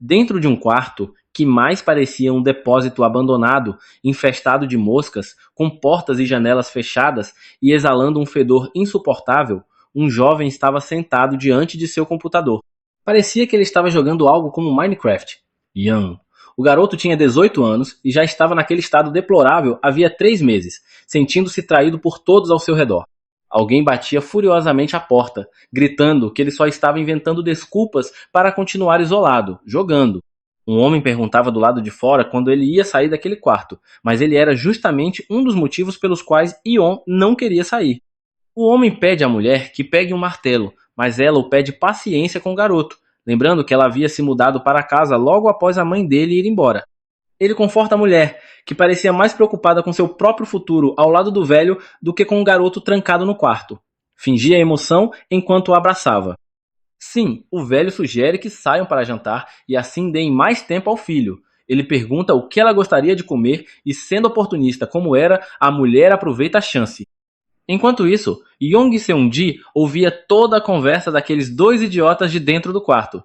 Dentro de um quarto que mais parecia um depósito abandonado, infestado de moscas, com portas e janelas fechadas e exalando um fedor insuportável, um jovem estava sentado diante de seu computador. Parecia que ele estava jogando algo como Minecraft. Ian. O garoto tinha 18 anos e já estava naquele estado deplorável havia 3 meses, sentindo-se traído por todos ao seu redor. Alguém batia furiosamente à porta, gritando que ele só estava inventando desculpas para continuar isolado, jogando. Um homem perguntava do lado de fora quando ele ia sair daquele quarto, mas ele era justamente um dos motivos pelos quais Ion não queria sair. O homem pede à mulher que pegue um martelo, mas ela o pede paciência com o garoto, lembrando que ela havia se mudado para casa logo após a mãe dele ir embora. Ele conforta a mulher, que parecia mais preocupada com seu próprio futuro ao lado do velho do que com o garoto trancado no quarto. Fingia emoção enquanto o abraçava. Sim, o velho sugere que saiam para jantar e assim deem mais tempo ao filho. Ele pergunta o que ela gostaria de comer e, sendo oportunista como era, a mulher aproveita a chance. Enquanto isso, Yong Seung-ji ouvia toda a conversa daqueles dois idiotas de dentro do quarto.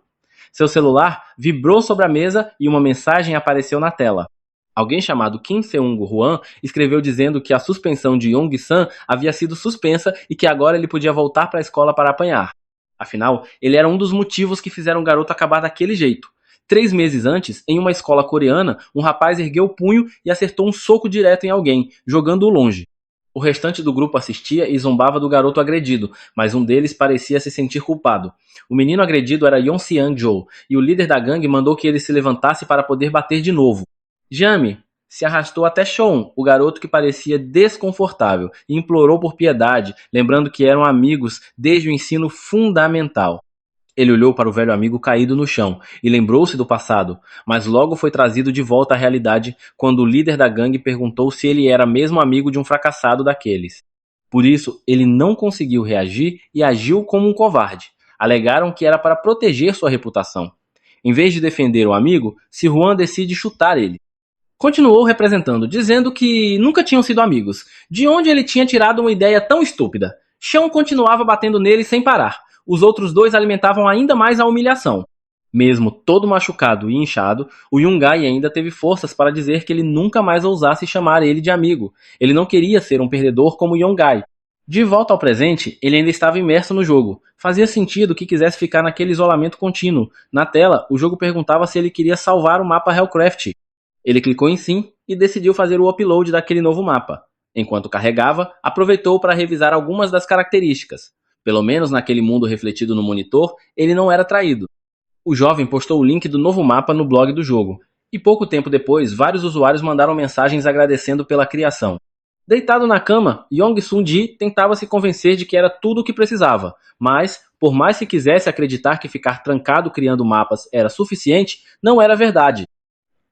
Seu celular vibrou sobre a mesa e uma mensagem apareceu na tela. Alguém chamado Kim Seung-hwan escreveu dizendo que a suspensão de Yong-san havia sido suspensa e que agora ele podia voltar para a escola para apanhar. Afinal, ele era um dos motivos que fizeram o garoto acabar daquele jeito. 3 meses antes, em uma escola coreana, um rapaz ergueu o punho e acertou um soco direto em alguém, jogando-o longe. O restante do grupo assistia e zombava do garoto agredido, mas um deles parecia se sentir culpado. O menino agredido era Yeon Seung-jo, e o líder da gangue mandou que ele se levantasse para poder bater de novo. Jami se arrastou até Sean, o garoto que parecia desconfortável, e implorou por piedade, lembrando que eram amigos desde o ensino fundamental. Ele olhou para o velho amigo caído no chão e lembrou-se do passado, mas logo foi trazido de volta à realidade quando o líder da gangue perguntou se ele era mesmo amigo de um fracassado daqueles. Por isso, ele não conseguiu reagir e agiu como um covarde. Alegaram que era para proteger sua reputação. Em vez de defender o amigo, Si-hwan decide chutar ele. Continuou representando, dizendo que nunca tinham sido amigos. De onde ele tinha tirado uma ideia tão estúpida? Sean continuava batendo nele sem parar. Os outros dois alimentavam ainda mais a humilhação. Mesmo todo machucado e inchado, o Yungai ainda teve forças para dizer que ele nunca mais ousasse chamar ele de amigo. Ele não queria ser um perdedor como Yungai. De volta ao presente, ele ainda estava imerso no jogo. Fazia sentido que quisesse ficar naquele isolamento contínuo. Na tela, o jogo perguntava se ele queria salvar o mapa Hellcraft. Ele clicou em sim e decidiu fazer o upload daquele novo mapa. Enquanto carregava, aproveitou para revisar algumas das características. Pelo menos naquele mundo refletido no monitor, ele não era traído. O jovem postou o link do novo mapa no blog do jogo. E pouco tempo depois, vários usuários mandaram mensagens agradecendo pela criação. Deitado na cama, Yong Sun-ji tentava se convencer de que era tudo o que precisava, mas, por mais que quisesse acreditar que ficar trancado criando mapas era suficiente, não era verdade.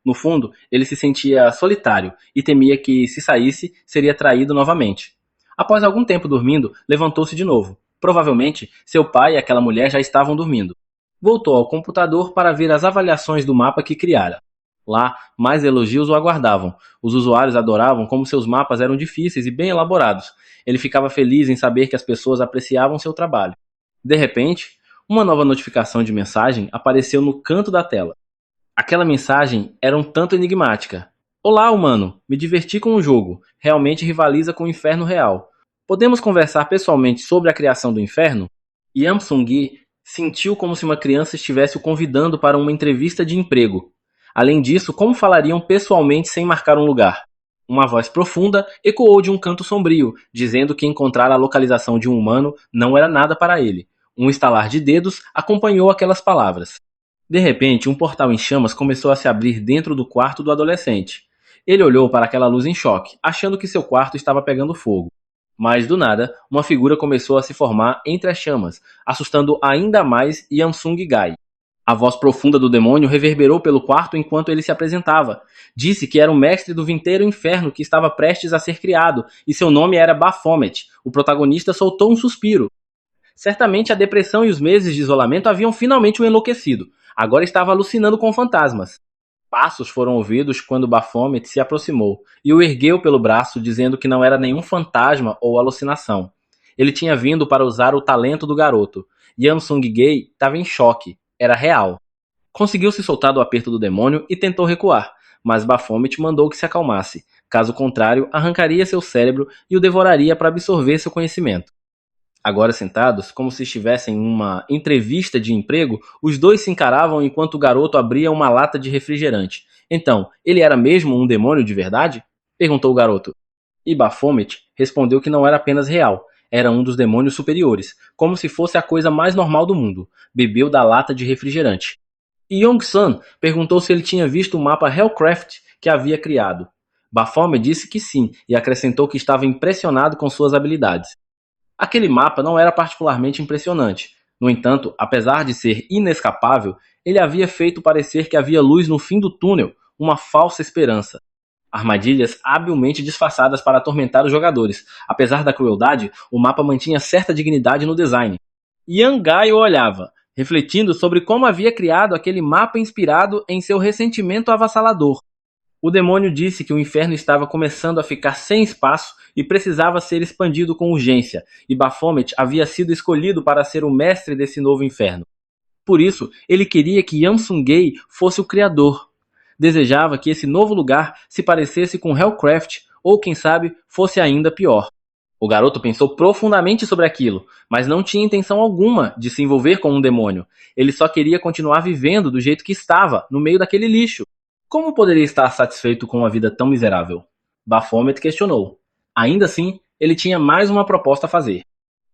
No fundo, ele se sentia solitário e temia que, se saísse, seria traído novamente. Após algum tempo dormindo, levantou-se de novo. Provavelmente, seu pai e aquela mulher já estavam dormindo. Voltou ao computador para ver as avaliações do mapa que criara. Lá, mais elogios o aguardavam. Os usuários adoravam como seus mapas eram difíceis e bem elaborados. Ele ficava feliz em saber que as pessoas apreciavam seu trabalho. De repente, uma nova notificação de mensagem apareceu no canto da tela. Aquela mensagem era um tanto enigmática. Olá, humano. Me diverti com o jogo. Realmente rivaliza com o inferno real. Podemos conversar pessoalmente sobre a criação do inferno? Yam Sung-gi sentiu como se uma criança estivesse o convidando para uma entrevista de emprego. Além disso, como falariam pessoalmente sem marcar um lugar? Uma voz profunda ecoou de um canto sombrio, dizendo que encontrar a localização de um humano não era nada para ele. Um estalar de dedos acompanhou aquelas palavras. De repente, um portal em chamas começou a se abrir dentro do quarto do adolescente. Ele olhou para aquela luz em choque, achando que seu quarto estava pegando fogo. Mas, do nada, uma figura começou a se formar entre as chamas, assustando ainda mais Yan Sung-gai. A voz profunda do demônio reverberou pelo quarto enquanto ele se apresentava. Disse que era o mestre do vinteiro inferno que estava prestes a ser criado, e seu nome era Baphomet. O protagonista soltou um suspiro. Certamente a depressão e os meses de isolamento haviam finalmente o enlouquecido. Agora estava alucinando com fantasmas. Passos foram ouvidos quando Baphomet se aproximou e o ergueu pelo braço, dizendo que não era nenhum fantasma ou alucinação. Ele tinha vindo para usar o talento do garoto. Yan Sung-gai estava em choque. Era real. Conseguiu se soltar do aperto do demônio e tentou recuar, mas Baphomet mandou que se acalmasse. Caso contrário, arrancaria seu cérebro e o devoraria para absorver seu conhecimento. Agora sentados, como se estivessem em uma entrevista de emprego, os dois se encaravam enquanto o garoto abria uma lata de refrigerante. Então, ele era mesmo um demônio de verdade? Perguntou o garoto. E Baphomet respondeu que não era apenas real, era um dos demônios superiores, como se fosse a coisa mais normal do mundo. Bebeu da lata de refrigerante. E Yong-san perguntou se ele tinha visto o mapa Hellcraft que havia criado. Baphomet disse que sim, e acrescentou que estava impressionado com suas habilidades. Aquele mapa não era particularmente impressionante. No entanto, apesar de ser inescapável, ele havia feito parecer que havia luz no fim do túnel, uma falsa esperança. Armadilhas habilmente disfarçadas para atormentar os jogadores. Apesar da crueldade, o mapa mantinha certa dignidade no design. Yangai o olhava, refletindo sobre como havia criado aquele mapa inspirado em seu ressentimento avassalador. O demônio disse que o inferno estava começando a ficar sem espaço e precisava ser expandido com urgência, e Baphomet havia sido escolhido para ser o mestre desse novo inferno. Por isso, ele queria que Yamsungei fosse o criador. Desejava que esse novo lugar se parecesse com Hellcraft, ou quem sabe, fosse ainda pior. O garoto pensou profundamente sobre aquilo, mas não tinha intenção alguma de se envolver com um demônio. Ele só queria continuar vivendo do jeito que estava, no meio daquele lixo. Como poderia estar satisfeito com uma vida tão miserável? Baphomet questionou. Ainda assim, ele tinha mais uma proposta a fazer.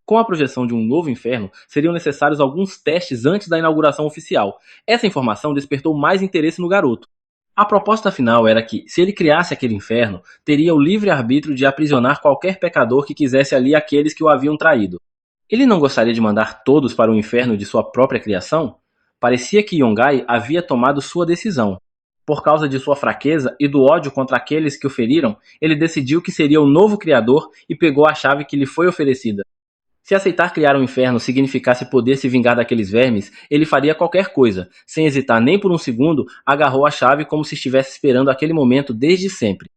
Com a projeção de um novo inferno, seriam necessários alguns testes antes da inauguração oficial. Essa informação despertou mais interesse no garoto. A proposta final era que, se ele criasse aquele inferno, teria o livre-arbítrio de aprisionar qualquer pecador que quisesse ali aqueles que o haviam traído. Ele não gostaria de mandar todos para o inferno de sua própria criação? Parecia que Yongai havia tomado sua decisão. Por causa de sua fraqueza e do ódio contra aqueles que o feriram, ele decidiu que seria o novo criador e pegou a chave que lhe foi oferecida. Se aceitar criar um inferno significasse poder se vingar daqueles vermes, ele faria qualquer coisa. Sem hesitar nem por um segundo, agarrou a chave como se estivesse esperando aquele momento desde sempre.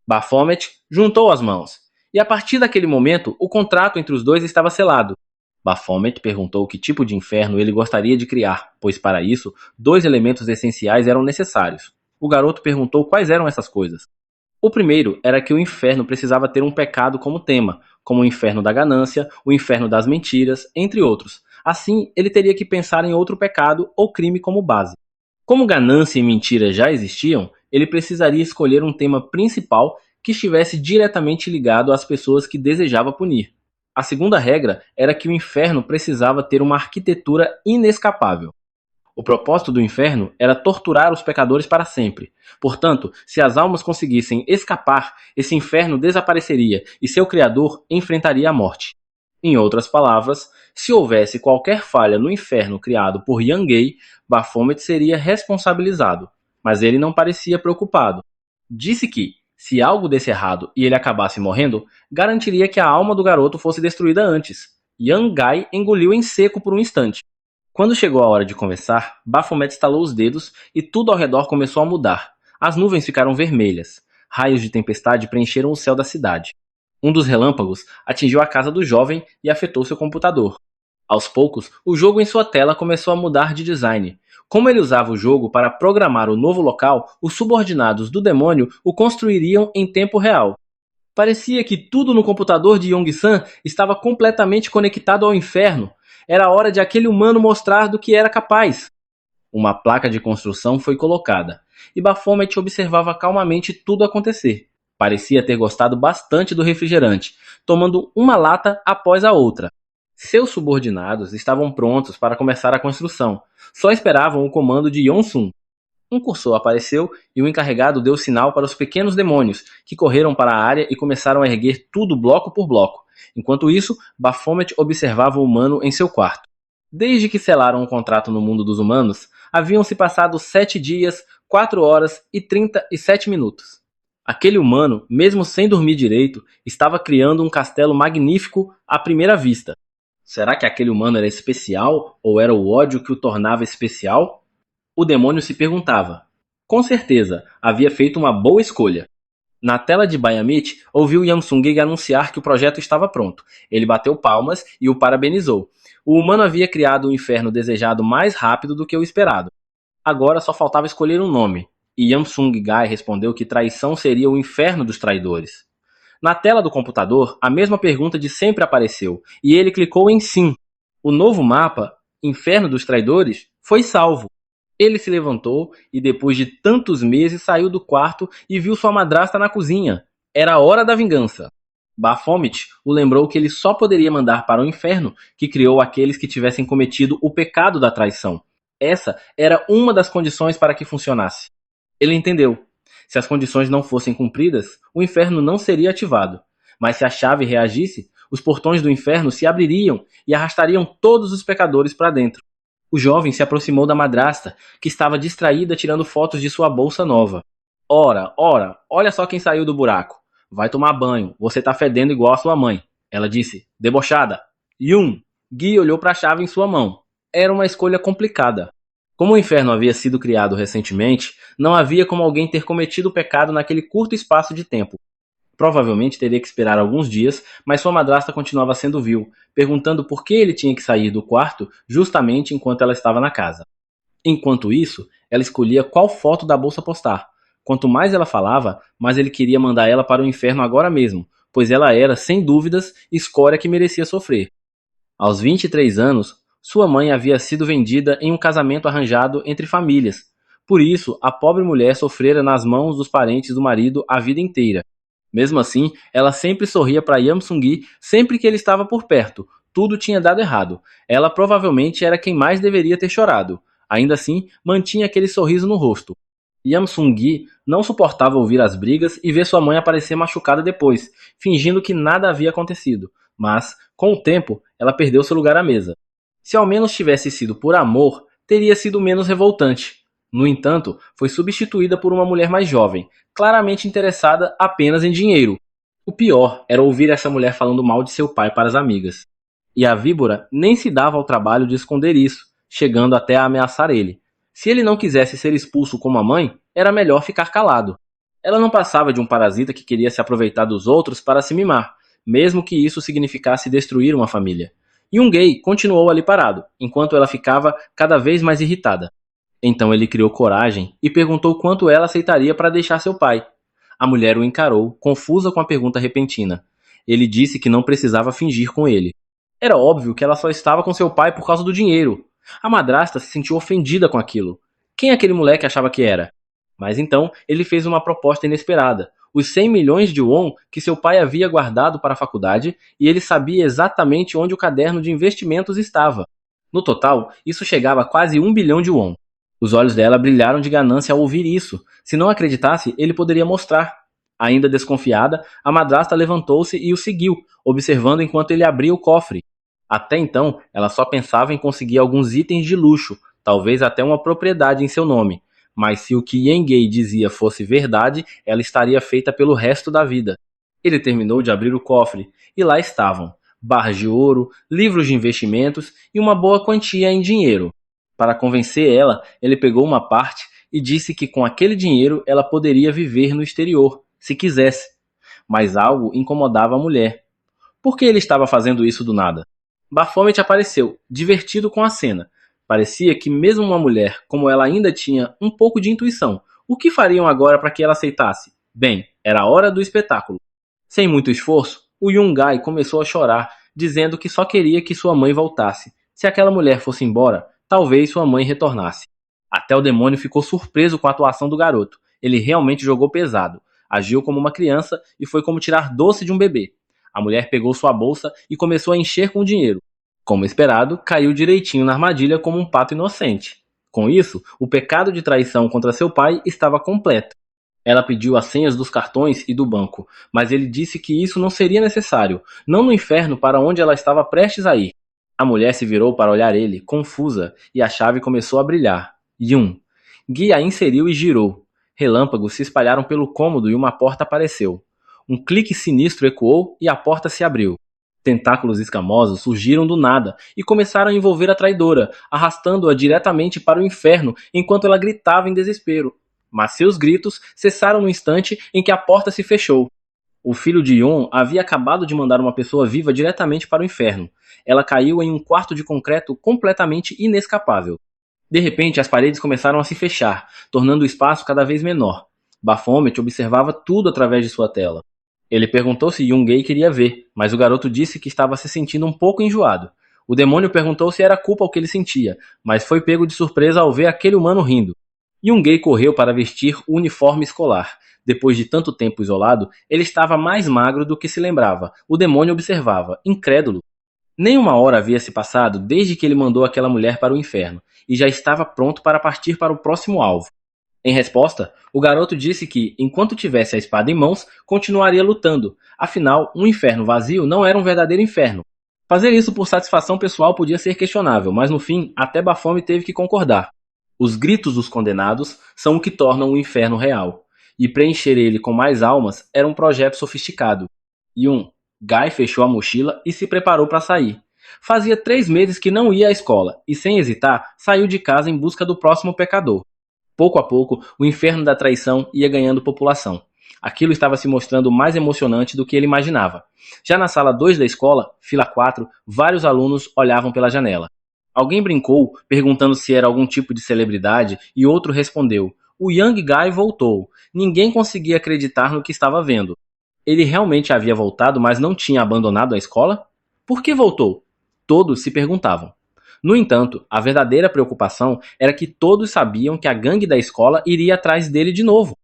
Baphomet juntou as mãos. E a partir daquele momento, o contrato entre os dois estava selado. Baphomet perguntou que tipo de inferno ele gostaria de criar, pois para isso, dois elementos essenciais eram necessários. O garoto perguntou quais eram essas coisas. O primeiro era que o inferno precisava ter um pecado como tema, como o inferno da ganância, o inferno das mentiras, entre outros. Assim, ele teria que pensar em outro pecado ou crime como base. Como ganância e mentira já existiam, ele precisaria escolher um tema principal que estivesse diretamente ligado às pessoas que desejava punir. A segunda regra era que o inferno precisava ter uma arquitetura inescapável. O propósito do inferno era torturar os pecadores para sempre. Portanto, se as almas conseguissem escapar, esse inferno desapareceria e seu criador enfrentaria a morte. Em outras palavras, se houvesse qualquer falha no inferno criado por Yangei, Baphomet seria responsabilizado, mas ele não parecia preocupado. Disse que, se algo desse errado e ele acabasse morrendo, garantiria que a alma do garoto fosse destruída antes. Yangai engoliu em seco por um instante. Quando chegou a hora de conversar, Baphomet estalou os dedos e tudo ao redor começou a mudar. As nuvens ficaram vermelhas. Raios de tempestade preencheram o céu da cidade. Um dos relâmpagos atingiu a casa do jovem e afetou seu computador. Aos poucos, o jogo em sua tela começou a mudar de design. Como ele usava o jogo para programar o novo local, os subordinados do demônio o construiriam em tempo real. Parecia que tudo no computador de Yong-san estava completamente conectado ao inferno. Era hora de aquele humano mostrar do que era capaz. Uma placa de construção foi colocada, e Baphomet observava calmamente tudo acontecer. Parecia ter gostado bastante do refrigerante, tomando uma lata após a outra. Seus subordinados estavam prontos para começar a construção. Só esperavam o comando de Yong-sun. Um cursor apareceu e o encarregado deu sinal para os pequenos demônios, que correram para a área e começaram a erguer tudo bloco por bloco. Enquanto isso, Baphomet observava o humano em seu quarto. Desde que selaram um contrato no mundo dos humanos, haviam se passado 7 dias, 4 horas e 37 minutos. Aquele humano, mesmo sem dormir direito, estava criando um castelo magnífico à primeira vista. Será que aquele humano era especial ou era o ódio que o tornava especial? O demônio se perguntava. Com certeza, havia feito uma boa escolha. Na tela de Baphomet, ouviu Yamsungei anunciar que o projeto estava pronto. Ele bateu palmas e o parabenizou. O humano havia criado o inferno desejado mais rápido do que o esperado. Agora só faltava escolher um nome, e Yamsung-gai respondeu que traição seria o inferno dos traidores. Na tela do computador, a mesma pergunta de sempre apareceu, e ele clicou em sim. O novo mapa, Inferno dos Traidores, foi salvo. Ele se levantou e, depois de tantos meses, saiu do quarto e viu sua madrasta na cozinha. Era a hora da vingança. Baphomet o lembrou que ele só poderia mandar para o inferno que criou aqueles que tivessem cometido o pecado da traição. Essa era uma das condições para que funcionasse. Ele entendeu. Se as condições não fossem cumpridas, o inferno não seria ativado. Mas se a chave reagisse, os portões do inferno se abririam e arrastariam todos os pecadores para dentro. O jovem se aproximou da madrasta, que estava distraída tirando fotos de sua bolsa nova. Ora, ora, olha só quem saiu do buraco. Vai tomar banho, você tá fedendo igual a sua mãe. Ela disse, debochada. Yun, Gui olhou para a chave em sua mão. Era uma escolha complicada. Como o inferno havia sido criado recentemente, não havia como alguém ter cometido o pecado naquele curto espaço de tempo. Provavelmente teria que esperar alguns dias, mas sua madrasta continuava sendo vil, perguntando por que ele tinha que sair do quarto justamente enquanto ela estava na casa. Enquanto isso, ela escolhia qual foto da bolsa postar. Quanto mais ela falava, mais ele queria mandar ela para o inferno agora mesmo, pois ela era, sem dúvidas, escória que merecia sofrer. Aos 23 anos, sua mãe havia sido vendida em um casamento arranjado entre famílias. Por isso, a pobre mulher sofrera nas mãos dos parentes do marido a vida inteira. Mesmo assim, ela sempre sorria para Yamsung sempre que ele estava por perto. Tudo tinha dado errado. Ela provavelmente era quem mais deveria ter chorado. Ainda assim, mantinha aquele sorriso no rosto. Yamsung não suportava ouvir as brigas e ver sua mãe aparecer machucada depois, fingindo que nada havia acontecido. Mas, com o tempo, ela perdeu seu lugar à mesa. Se ao menos tivesse sido por amor, teria sido menos revoltante. No entanto, foi substituída por uma mulher mais jovem, claramente interessada apenas em dinheiro. O pior era ouvir essa mulher falando mal de seu pai para as amigas. E a víbora nem se dava ao trabalho de esconder isso, chegando até a ameaçar ele. Se ele não quisesse ser expulso como a mãe, era melhor ficar calado. Ela não passava de um parasita que queria se aproveitar dos outros para se mimar, mesmo que isso significasse destruir uma família. E um gay continuou ali parado, enquanto ela ficava cada vez mais irritada. Então ele criou coragem e perguntou quanto ela aceitaria para deixar seu pai. A mulher o encarou, confusa com a pergunta repentina. Ele disse que não precisava fingir com ele. Era óbvio que ela só estava com seu pai por causa do dinheiro. A madrasta se sentiu ofendida com aquilo. Quem aquele moleque achava que era? Mas então ele fez uma proposta inesperada. Os 100 milhões de won que seu pai havia guardado para a faculdade, e ele sabia exatamente onde o caderno de investimentos estava. No total, isso chegava a quase 1 bilhão de won. Os olhos dela brilharam de ganância ao ouvir isso. Se não acreditasse, ele poderia mostrar. Ainda desconfiada, a madrasta levantou-se e o seguiu, observando enquanto ele abria o cofre. Até então, ela só pensava em conseguir alguns itens de luxo, talvez até uma propriedade em seu nome. Mas se o que Yengei dizia fosse verdade, ela estaria feita pelo resto da vida. Ele terminou de abrir o cofre, e lá estavam barras de ouro, livros de investimentos e uma boa quantia em dinheiro. Para convencer ela, ele pegou uma parte e disse que com aquele dinheiro ela poderia viver no exterior, se quisesse. Mas algo incomodava a mulher. Por que ele estava fazendo isso do nada? Baphomet apareceu, divertido com a cena. Parecia que mesmo uma mulher como ela ainda tinha um pouco de intuição. O que fariam agora para que ela aceitasse? Bem, era a hora do espetáculo. Sem muito esforço, o Yungai começou a chorar, dizendo que só queria que sua mãe voltasse. Se aquela mulher fosse embora, talvez sua mãe retornasse. Até o demônio ficou surpreso com a atuação do garoto. Ele realmente jogou pesado. Agiu como uma criança e foi como tirar doce de um bebê. A mulher pegou sua bolsa e começou a encher com dinheiro. Como esperado, caiu direitinho na armadilha como um pato inocente. Com isso, o pecado de traição contra seu pai estava completo. Ela pediu as senhas dos cartões e do banco, mas ele disse que isso não seria necessário, não no inferno para onde ela estava prestes a ir. A mulher se virou para olhar ele, confusa, e a chave começou a brilhar. Yun. Gui a inseriu e girou. Relâmpagos se espalharam pelo cômodo e uma porta apareceu. Um clique sinistro ecoou e a porta se abriu. Tentáculos escamosos surgiram do nada e começaram a envolver a traidora, arrastando-a diretamente para o inferno enquanto ela gritava em desespero. Mas seus gritos cessaram no instante em que a porta se fechou. O filho de Yon havia acabado de mandar uma pessoa viva diretamente para o inferno. Ela caiu em um quarto de concreto completamente inescapável. De repente, as paredes começaram a se fechar, tornando o espaço cada vez menor. Baphomet observava tudo através de sua tela. Ele perguntou se Yungay queria ver, mas o garoto disse que estava se sentindo um pouco enjoado. O demônio perguntou se era culpa o que ele sentia, mas foi pego de surpresa ao ver aquele humano rindo. Yungay correu para vestir o uniforme escolar. Depois de tanto tempo isolado, ele estava mais magro do que se lembrava. O demônio observava, incrédulo. Nem uma hora havia se passado desde que ele mandou aquela mulher para o inferno, e já estava pronto para partir para o próximo alvo. Em resposta, o garoto disse que, enquanto tivesse a espada em mãos, continuaria lutando. Afinal, um inferno vazio não era um verdadeiro inferno. Fazer isso por satisfação pessoal podia ser questionável, mas no fim, até Baphomet teve que concordar. Os gritos dos condenados são o que tornam o inferno real, e preencher ele com mais almas era um projeto sofisticado. Guy fechou a mochila e se preparou para sair. Fazia 3 meses que não ia à escola, e sem hesitar, saiu de casa em busca do próximo pecador. Pouco a pouco, o inferno da traição ia ganhando população. Aquilo estava se mostrando mais emocionante do que ele imaginava. Já na sala 2 da escola, fila 4, vários alunos olhavam pela janela. Alguém brincou, perguntando se era algum tipo de celebridade, e outro respondeu: o Young Guy voltou. Ninguém conseguia acreditar no que estava vendo. Ele realmente havia voltado, mas não tinha abandonado a escola? Por que voltou? Todos se perguntavam. No entanto, a verdadeira preocupação era que todos sabiam que a gangue da escola iria atrás dele de novo.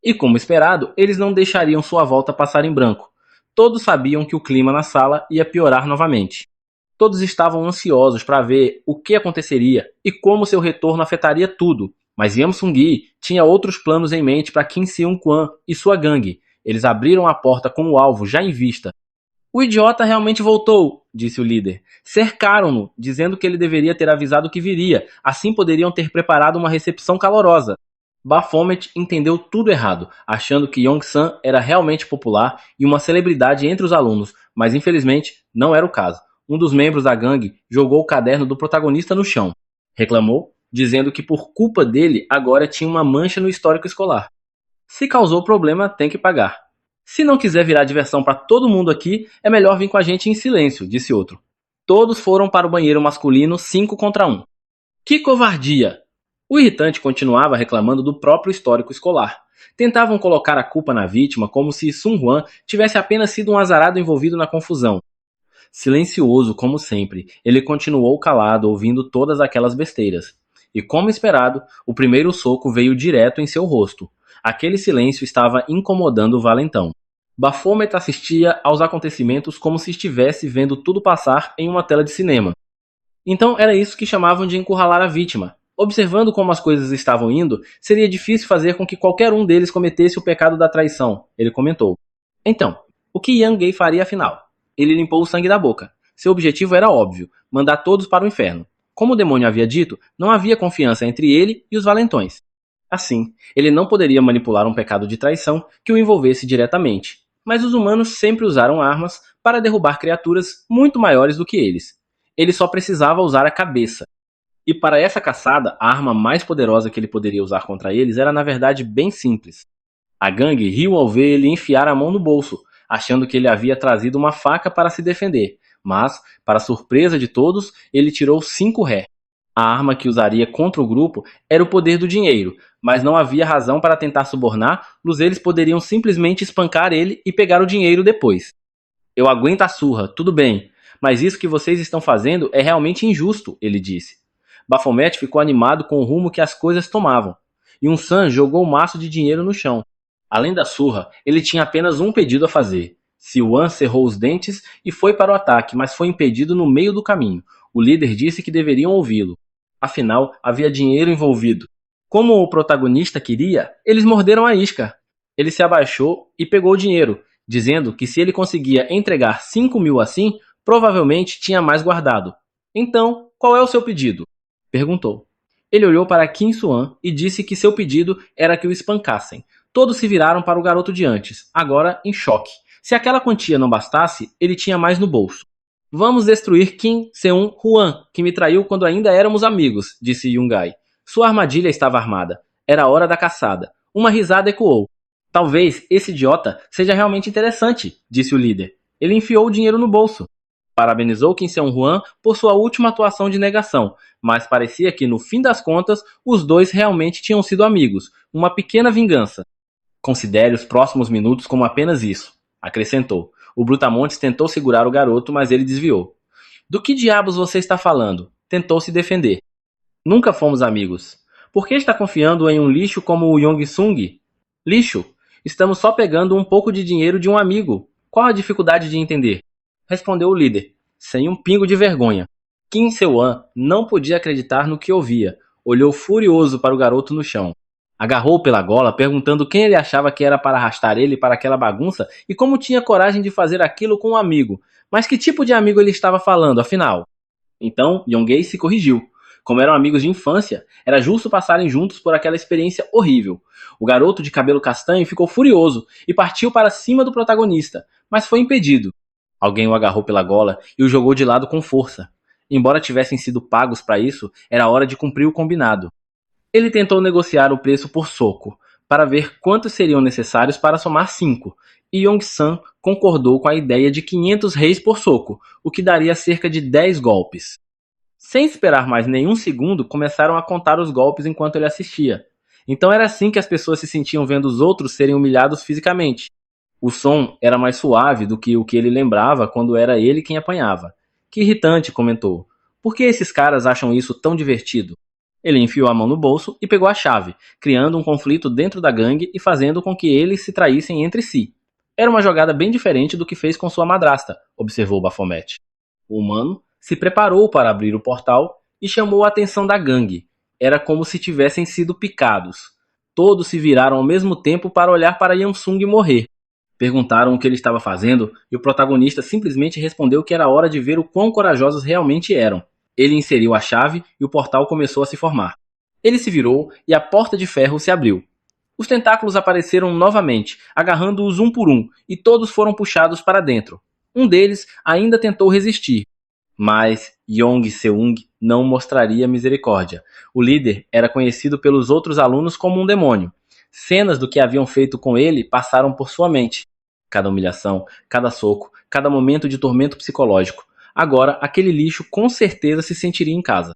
E como esperado, eles não deixariam sua volta passar em branco. Todos sabiam que o clima na sala ia piorar novamente. Todos estavam ansiosos para ver o que aconteceria e como seu retorno afetaria tudo. Mas Yam Sung-gi tinha outros planos em mente para Kim Seung-kwan e sua gangue. Eles abriram a porta com o alvo já em vista. O idiota realmente voltou, disse o líder. Cercaram-no, dizendo que ele deveria ter avisado que viria, assim poderiam ter preparado uma recepção calorosa. Baphomet entendeu tudo errado, achando que Yong-san era realmente popular e uma celebridade entre os alunos, mas infelizmente não era o caso. Um dos membros da gangue jogou o caderno do protagonista no chão. Reclamou, dizendo que por culpa dele agora tinha uma mancha no histórico escolar. Se causou problema, tem que pagar. Se não quiser virar diversão para todo mundo aqui, é melhor vir com a gente em silêncio, disse outro. Todos foram para o banheiro masculino 5 contra 1. Que covardia! O irritante continuava reclamando do próprio histórico escolar. Tentavam colocar a culpa na vítima como se Sun Huan tivesse apenas sido um azarado envolvido na confusão. Silencioso como sempre, ele continuou calado ouvindo todas aquelas besteiras. E como esperado, o primeiro soco veio direto em seu rosto. Aquele silêncio estava incomodando o valentão. Baphomet assistia aos acontecimentos como se estivesse vendo tudo passar em uma tela de cinema. Então era isso que chamavam de encurralar a vítima. Observando como as coisas estavam indo, seria difícil fazer com que qualquer um deles cometesse o pecado da traição, ele comentou. Então, o que Yang Gay faria afinal? Ele limpou o sangue da boca. Seu objetivo era óbvio, mandar todos para o inferno. Como o demônio havia dito, não havia confiança entre ele e os valentões. Assim, ele não poderia manipular um pecado de traição que o envolvesse diretamente. Mas os humanos sempre usaram armas para derrubar criaturas muito maiores do que eles. Ele só precisava usar a cabeça. E para essa caçada, a arma mais poderosa que ele poderia usar contra eles era na verdade bem simples. A gangue riu ao ver ele enfiar a mão no bolso, achando que ele havia trazido uma faca para se defender. Mas, para surpresa de todos, ele tirou 5 ré. A arma que usaria contra o grupo era o poder do dinheiro, mas não havia razão para tentar subornar, pois eles poderiam simplesmente espancar ele e pegar o dinheiro depois. Eu aguento a surra, tudo bem, mas isso que vocês estão fazendo é realmente injusto, ele disse. Baphomet ficou animado com o rumo que as coisas tomavam. Yun-san jogou o maço de dinheiro no chão. Além da surra, ele tinha apenas um pedido a fazer. Siwan cerrou os dentes e foi para o ataque, mas foi impedido no meio do caminho. O líder disse que deveriam ouvi-lo. Afinal, havia dinheiro envolvido. Como o protagonista queria, eles morderam a isca. Ele se abaixou e pegou o dinheiro, dizendo que se ele conseguia entregar 5.000 assim, provavelmente tinha mais guardado. Então, qual é o seu pedido? Perguntou. Ele olhou para Kim Suan e disse que seu pedido era que o espancassem. Todos se viraram para o garoto de antes, agora em choque. Se aquela quantia não bastasse, ele tinha mais no bolso. Vamos destruir Kim Seung-Huan, que me traiu quando ainda éramos amigos, disse Yungai. Sua armadilha estava armada. Era hora da caçada. Uma risada ecoou. Talvez esse idiota seja realmente interessante, disse o líder. Ele enfiou o dinheiro no bolso. Parabenizou Kim Seung-hwan por sua última atuação de negação, mas parecia que, no fim das contas, os dois realmente tinham sido amigos, uma pequena vingança. Considere os próximos minutos como apenas isso, acrescentou. O Brutamontes tentou segurar o garoto, mas ele desviou. Do que diabos você está falando? Tentou se defender. Nunca fomos amigos. Por que está confiando em um lixo como o Yong-sung? Lixo? Estamos só pegando um pouco de dinheiro de um amigo. Qual a dificuldade de entender? Respondeu o líder, sem um pingo de vergonha. Kim Seo-wan não podia acreditar no que ouvia. Olhou furioso para o garoto no chão. Agarrou pela gola, perguntando quem ele achava que era para arrastar ele para aquela bagunça e como tinha coragem de fazer aquilo com um amigo. Mas que tipo de amigo ele estava falando, afinal? Então, Young-hae se corrigiu. Como eram amigos de infância, era justo passarem juntos por aquela experiência horrível. O garoto de cabelo castanho ficou furioso e partiu para cima do protagonista, mas foi impedido. Alguém o agarrou pela gola e o jogou de lado com força. Embora tivessem sido pagos para isso, era hora de cumprir o combinado. Ele tentou negociar o preço por soco, para ver quantos seriam necessários para somar 5, e Yong-san concordou com a ideia de 500 reis por soco, o que daria cerca de 10 golpes. Sem esperar mais nenhum segundo, começaram a contar os golpes enquanto ele assistia. Então era assim que as pessoas se sentiam vendo os outros serem humilhados fisicamente. O som era mais suave do que o que ele lembrava quando era ele quem apanhava. Que irritante, comentou. Por que esses caras acham isso tão divertido? Ele enfiou a mão no bolso e pegou a chave, criando um conflito dentro da gangue e fazendo com que eles se traíssem entre si. Era uma jogada bem diferente do que fez com sua madrasta, observou Baphomet. O humano se preparou para abrir o portal e chamou a atenção da gangue. Era como se tivessem sido picados. Todos se viraram ao mesmo tempo para olhar para Yang-sung morrer. Perguntaram o que ele estava fazendo e o protagonista simplesmente respondeu que era hora de ver o quão corajosos realmente eram. Ele inseriu a chave e o portal começou a se formar. Ele se virou e a porta de ferro se abriu. Os tentáculos apareceram novamente, agarrando-os um por um, e todos foram puxados para dentro. Um deles ainda tentou resistir, mas Yong Seung não mostraria misericórdia. O líder era conhecido pelos outros alunos como um demônio. Cenas do que haviam feito com ele passaram por sua mente. Cada humilhação, cada soco, cada momento de tormento psicológico. Agora, aquele lixo com certeza se sentiria em casa.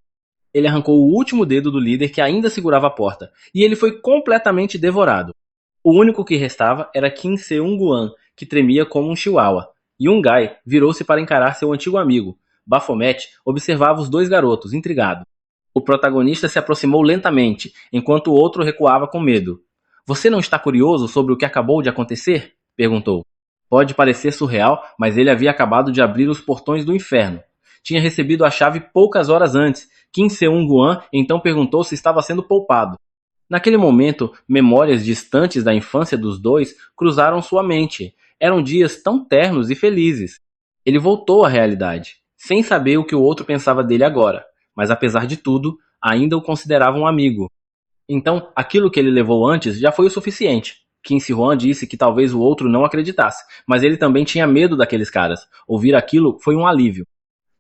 Ele arrancou o último dedo do líder que ainda segurava a porta, e ele foi completamente devorado. O único que restava era Kim Seung-wan, que tremia como um chihuahua. Young-hae virou-se para encarar seu antigo amigo. Baphomet observava os dois garotos, intrigado. O protagonista se aproximou lentamente, enquanto o outro recuava com medo. Você não está curioso sobre o que acabou de acontecer? Perguntou. Pode parecer surreal, mas ele havia acabado de abrir os portões do inferno. Tinha recebido a chave poucas horas antes. Kim Seung-wan então perguntou se estava sendo poupado. Naquele momento, memórias distantes da infância dos dois cruzaram sua mente. Eram dias tão ternos e felizes. Ele voltou à realidade, sem saber o que o outro pensava dele agora, mas apesar de tudo, ainda o considerava um amigo. Então, aquilo que ele levou antes já foi o suficiente. Kim Se-hwan disse que talvez o outro não acreditasse, mas ele também tinha medo daqueles caras. Ouvir aquilo foi um alívio.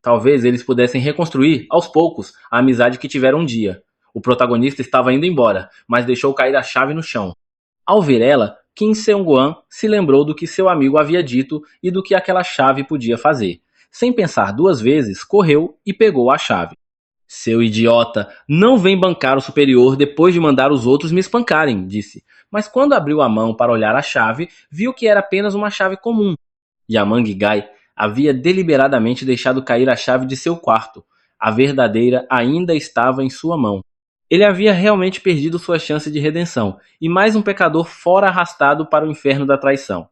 Talvez eles pudessem reconstruir, aos poucos, a amizade que tiveram um dia. O protagonista estava indo embora, mas deixou cair a chave no chão. Ao ver ela, Kim Seung-wan se lembrou do que seu amigo havia dito e do que aquela chave podia fazer. Sem pensar duas vezes, correu e pegou a chave. Seu idiota, não vem bancar o superior depois de mandar os outros me espancarem, disse. Mas quando abriu a mão para olhar a chave, viu que era apenas uma chave comum. Yamang Gai havia deliberadamente deixado cair a chave de seu quarto. A verdadeira ainda estava em sua mão. Ele havia realmente perdido sua chance de redenção, e mais um pecador fora arrastado para o inferno da traição.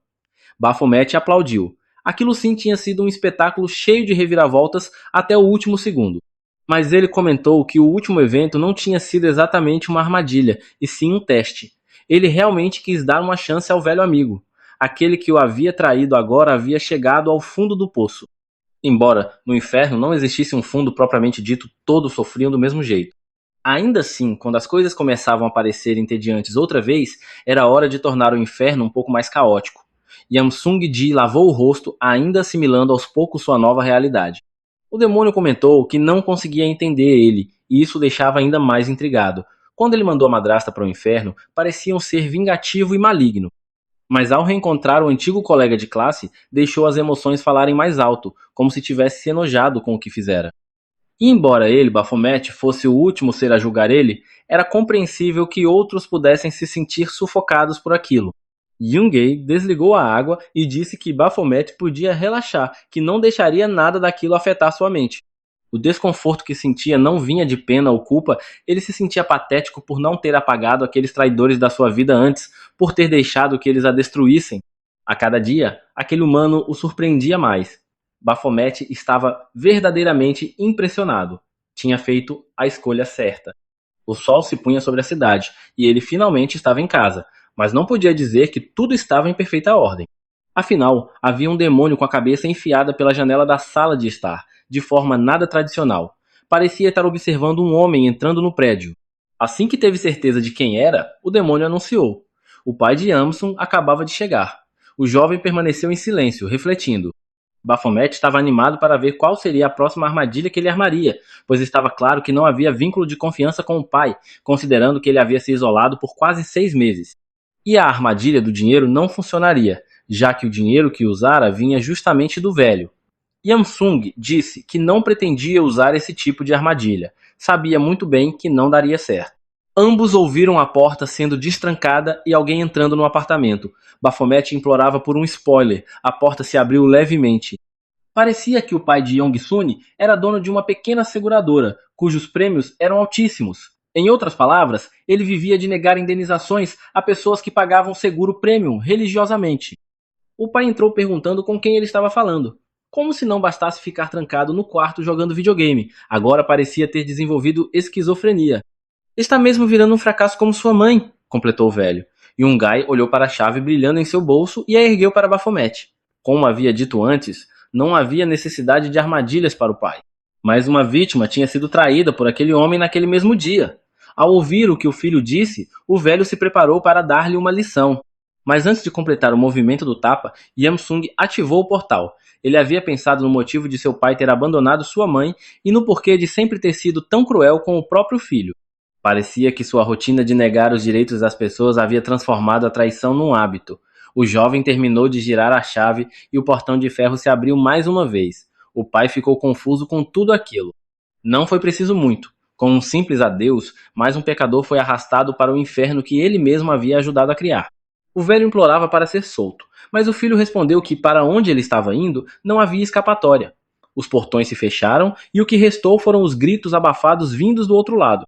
Baphomet aplaudiu. Aquilo sim tinha sido um espetáculo cheio de reviravoltas até o último segundo. Mas ele comentou que o último evento não tinha sido exatamente uma armadilha, e sim um teste. Ele realmente quis dar uma chance ao velho amigo. Aquele que o havia traído agora havia chegado ao fundo do poço. Embora no inferno não existisse um fundo propriamente dito, todos sofriam do mesmo jeito. Ainda assim, quando as coisas começavam a parecer entediantes outra vez, era hora de tornar o inferno um pouco mais caótico. Yam-sung-ji lavou o rosto, ainda assimilando aos poucos sua nova realidade. O demônio comentou que não conseguia entender ele, e isso o deixava ainda mais intrigado. Quando ele mandou a madrasta para o inferno, parecia um ser vingativo e maligno. Mas ao reencontrar o antigo colega de classe, deixou as emoções falarem mais alto, como se tivesse se enojado com o que fizera. E embora ele, Baphomet, fosse o último ser a julgar ele, era compreensível que outros pudessem se sentir sufocados por aquilo. Yungay desligou a água e disse que Baphomet podia relaxar, que não deixaria nada daquilo afetar sua mente. O desconforto que sentia não vinha de pena ou culpa, ele se sentia patético por não ter apagado aqueles traidores da sua vida antes, por ter deixado que eles a destruíssem. A cada dia, aquele humano o surpreendia mais. Baphomet estava verdadeiramente impressionado. Tinha feito a escolha certa. O sol se punha sobre a cidade, e ele finalmente estava em casa, mas não podia dizer que tudo estava em perfeita ordem. Afinal, havia um demônio com a cabeça enfiada pela janela da sala de estar, de forma nada tradicional. Parecia estar observando um homem entrando no prédio. Assim que teve certeza de quem era, o demônio anunciou. O pai de Yamsun acabava de chegar. O jovem permaneceu em silêncio, refletindo. Baphomet estava animado para ver qual seria a próxima armadilha que ele armaria, pois estava claro que não havia vínculo de confiança com o pai, considerando que ele havia se isolado por quase 6 meses. E a armadilha do dinheiro não funcionaria, já que o dinheiro que usara vinha justamente do velho. Yamsung disse que não pretendia usar esse tipo de armadilha. Sabia muito bem que não daria certo. Ambos ouviram a porta sendo destrancada e alguém entrando no apartamento. Baphomet implorava por um spoiler. A porta se abriu levemente. Parecia que o pai de Yong-sun era dono de uma pequena seguradora, cujos prêmios eram altíssimos. Em outras palavras, ele vivia de negar indenizações a pessoas que pagavam seguro premium religiosamente. O pai entrou perguntando com quem ele estava falando. Como se não bastasse ficar trancado no quarto jogando videogame, agora parecia ter desenvolvido esquizofrenia. Está mesmo virando um fracasso como sua mãe, completou o velho. Yungay olhou para a chave brilhando em seu bolso e a ergueu para Baphomet. Como havia dito antes, não havia necessidade de armadilhas para o pai. Mas uma vítima tinha sido traída por aquele homem naquele mesmo dia. Ao ouvir o que o filho disse, o velho se preparou para dar-lhe uma lição. Mas antes de completar o movimento do tapa, Yamsung ativou o portal. Ele havia pensado no motivo de seu pai ter abandonado sua mãe e no porquê de sempre ter sido tão cruel com o próprio filho. Parecia que sua rotina de negar os direitos das pessoas havia transformado a traição num hábito. O jovem terminou de girar a chave e o portão de ferro se abriu mais uma vez. O pai ficou confuso com tudo aquilo. Não foi preciso muito. Com um simples adeus, mais um pecador foi arrastado para o inferno que ele mesmo havia ajudado a criar. O velho implorava para ser solto, mas o filho respondeu que para onde ele estava indo não havia escapatória. Os portões se fecharam e o que restou foram os gritos abafados vindos do outro lado.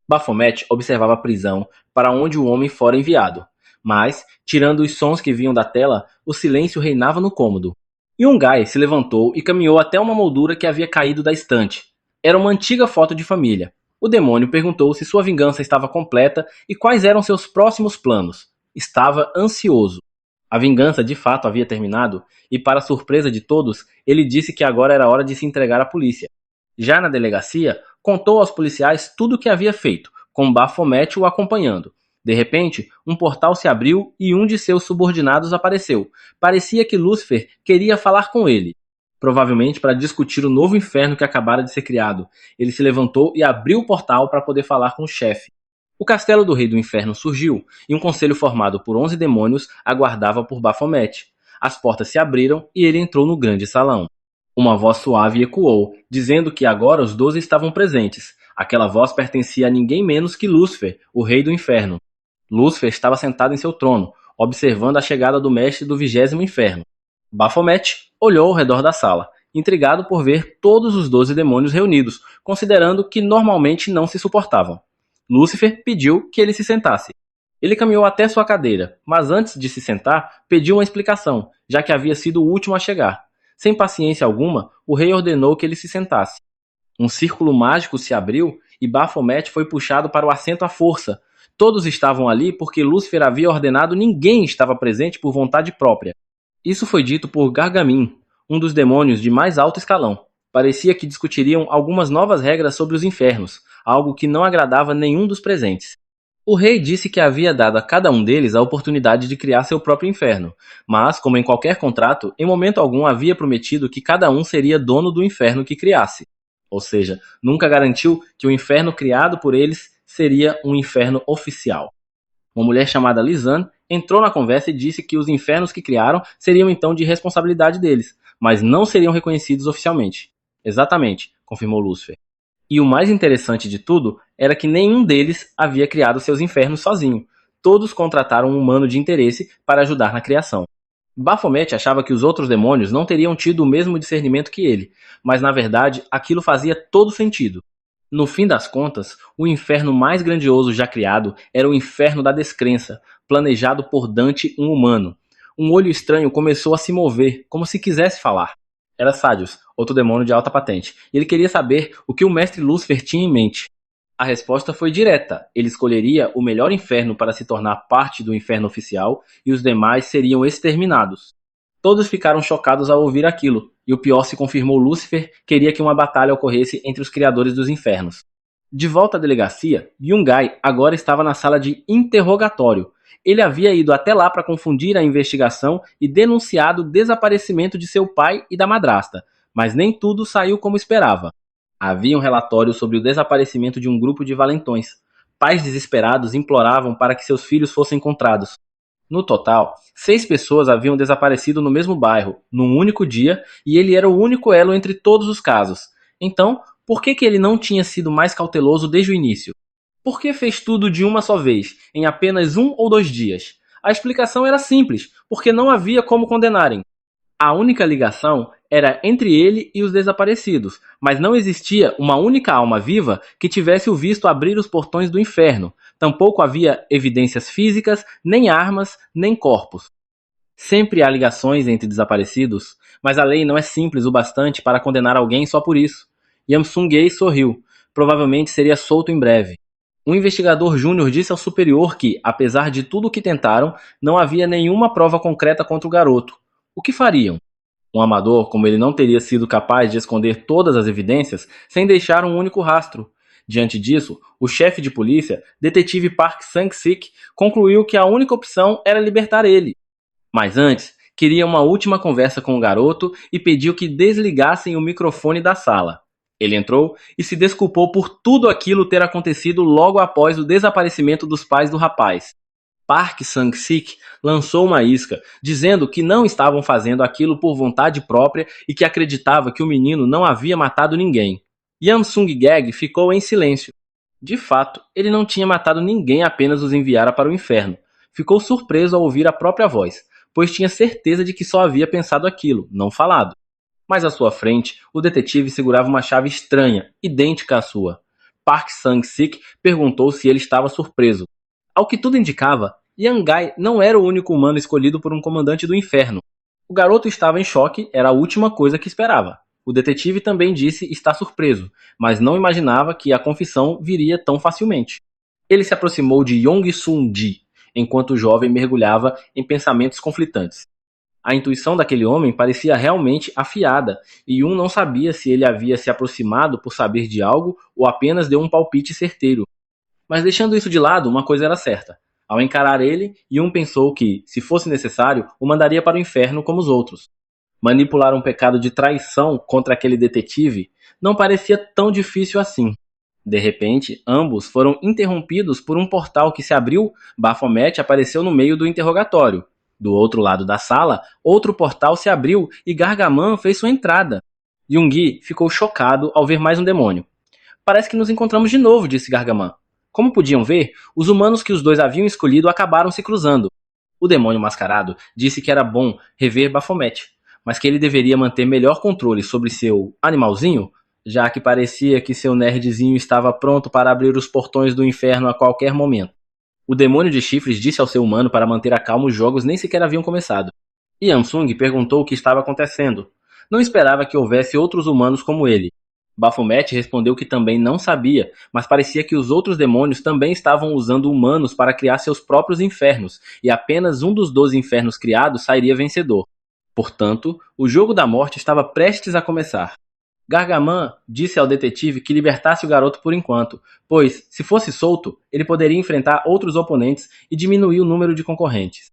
Baphomet observava a prisão, para onde o homem fora enviado. Mas, tirando os sons que vinham da tela, o silêncio reinava no cômodo. Yungay se levantou e caminhou até uma moldura que havia caído da estante. Era uma antiga foto de família. O demônio perguntou se sua vingança estava completa e quais eram seus próximos planos. Estava ansioso. A vingança de fato havia terminado e, para surpresa de todos, ele disse que agora era hora de se entregar à polícia. Já na delegacia, contou aos policiais tudo o que havia feito, com Baphomet o acompanhando. De repente, um portal se abriu e um de seus subordinados apareceu. Parecia que Lúcifer queria falar com ele. Provavelmente para discutir o novo inferno que acabara de ser criado. Ele se levantou e abriu o portal para poder falar com o chefe. O castelo do Rei do Inferno surgiu, e um conselho formado por 11 demônios aguardava por Baphomet. As portas se abriram e ele entrou no grande salão. Uma voz suave ecoou, dizendo que agora os 12 estavam presentes. Aquela voz pertencia a ninguém menos que Lúcifer, o Rei do Inferno. Lúcifer estava sentado em seu trono, observando a chegada do mestre do 20º inferno. Baphomet olhou ao redor da sala, intrigado por ver todos os 12 demônios reunidos, considerando que normalmente não se suportavam. Lúcifer pediu que ele se sentasse. Ele caminhou até sua cadeira, mas antes de se sentar, pediu uma explicação, já que havia sido o último a chegar. Sem paciência alguma, o rei ordenou que ele se sentasse. Um círculo mágico se abriu e Baphomet foi puxado para o assento à força. Todos estavam ali porque Lúcifer havia ordenado ninguém estava presente por vontade própria. Isso foi dito por Gargamin, um dos demônios de mais alto escalão. Parecia que discutiriam algumas novas regras sobre os infernos, algo que não agradava nenhum dos presentes. O rei disse que havia dado a cada um deles a oportunidade de criar seu próprio inferno, mas, como em qualquer contrato, em momento algum havia prometido que cada um seria dono do inferno que criasse. Ou seja, nunca garantiu que o inferno criado por eles seria um inferno oficial. Uma mulher chamada Lisanne entrou na conversa e disse que os infernos que criaram seriam então de responsabilidade deles, mas não seriam reconhecidos oficialmente. Exatamente, confirmou Lúcifer. E o mais interessante de tudo era que nenhum deles havia criado seus infernos sozinho. Todos contrataram um humano de interesse para ajudar na criação. Baphomet achava que os outros demônios não teriam tido o mesmo discernimento que ele, mas na verdade aquilo fazia todo sentido. No fim das contas, o inferno mais grandioso já criado era o inferno da descrença, planejado por Dante, um humano. Um olho estranho começou a se mover, como se quisesse falar. Era Sadius, outro demônio de alta patente, e ele queria saber o que o mestre Lúcifer tinha em mente. A resposta foi direta. Ele escolheria o melhor inferno para se tornar parte do inferno oficial e os demais seriam exterminados. Todos ficaram chocados ao ouvir aquilo, e o pior se confirmou: Lúcifer queria que uma batalha ocorresse entre os criadores dos infernos. De volta à delegacia, Yungai agora estava na sala de interrogatório. Ele havia ido até lá para confundir a investigação e denunciado o desaparecimento de seu pai e da madrasta, mas nem tudo saiu como esperava. Havia um relatório sobre o desaparecimento de um grupo de valentões. Pais desesperados imploravam para que seus filhos fossem encontrados. No total, 6 pessoas haviam desaparecido no mesmo bairro, num único dia, e ele era o único elo entre todos os casos. Então, por que ele não tinha sido mais cauteloso desde o início? Por que fez tudo de uma só vez, em apenas 1 ou 2 dias? A explicação era simples, porque não havia como condenarem. A única ligação era entre ele e os desaparecidos, mas não existia uma única alma viva que tivesse o visto abrir os portões do inferno. Tampouco havia evidências físicas, nem armas, nem corpos. Sempre há ligações entre desaparecidos, mas a lei não é simples o bastante para condenar alguém só por isso. Yamsungei sorriu. Provavelmente seria solto em breve. Um investigador júnior disse ao superior que, apesar de tudo o que tentaram, não havia nenhuma prova concreta contra o garoto. O que fariam? Um amador, como ele não teria sido capaz de esconder todas as evidências, sem deixar um único rastro. Diante disso, o chefe de polícia, detetive Park Sang-sik, concluiu que a única opção era libertar ele. Mas antes, queria uma última conversa com o garoto e pediu que desligassem o microfone da sala. Ele entrou e se desculpou por tudo aquilo ter acontecido logo após o desaparecimento dos pais do rapaz. Park Sang-sik lançou uma isca, dizendo que não estavam fazendo aquilo por vontade própria e que acreditava que o menino não havia matado ninguém. Yan Sung-geg ficou em silêncio. De fato, ele não tinha matado ninguém, apenas os enviara para o inferno. Ficou surpreso ao ouvir a própria voz, pois tinha certeza de que só havia pensado aquilo, não falado. Mas à sua frente, o detetive segurava uma chave estranha, idêntica à sua. Park Sang-sik perguntou se ele estava surpreso. Ao que tudo indicava, Yangai não era o único humano escolhido por um comandante do inferno. O garoto estava em choque, era a última coisa que esperava. O detetive também disse estar surpreso, mas não imaginava que a confissão viria tão facilmente. Ele se aproximou de Yong-sun-ji, enquanto o jovem mergulhava em pensamentos conflitantes. A intuição daquele homem parecia realmente afiada, e Yun não sabia se ele havia se aproximado por saber de algo ou apenas deu um palpite certeiro. Mas deixando isso de lado, uma coisa era certa. Ao encarar ele, Yun pensou que, se fosse necessário, o mandaria para o inferno como os outros. Manipular um pecado de traição contra aquele detetive não parecia tão difícil assim. De repente, ambos foram interrompidos por um portal que se abriu. Baphomet apareceu no meio do interrogatório. Do outro lado da sala, outro portal se abriu e Gargamel fez sua entrada. Yoongi ficou chocado ao ver mais um demônio. Parece que nos encontramos de novo, disse Gargamel. Como podiam ver, os humanos que os dois haviam escolhido acabaram se cruzando. O demônio mascarado disse que era bom rever Baphomet, mas que ele deveria manter melhor controle sobre seu animalzinho, já que parecia que seu nerdzinho estava pronto para abrir os portões do inferno a qualquer momento. O demônio de chifres disse ao seu humano para manter a calma, os jogos nem sequer haviam começado. Yansung perguntou o que estava acontecendo. Não esperava que houvesse outros humanos como ele. Baphomet respondeu que também não sabia, mas parecia que os outros demônios também estavam usando humanos para criar seus próprios infernos, e apenas um dos 12 infernos criados sairia vencedor. Portanto, o jogo da morte estava prestes a começar. Gargamel disse ao detetive que libertasse o garoto por enquanto, pois, se fosse solto, ele poderia enfrentar outros oponentes e diminuir o número de concorrentes.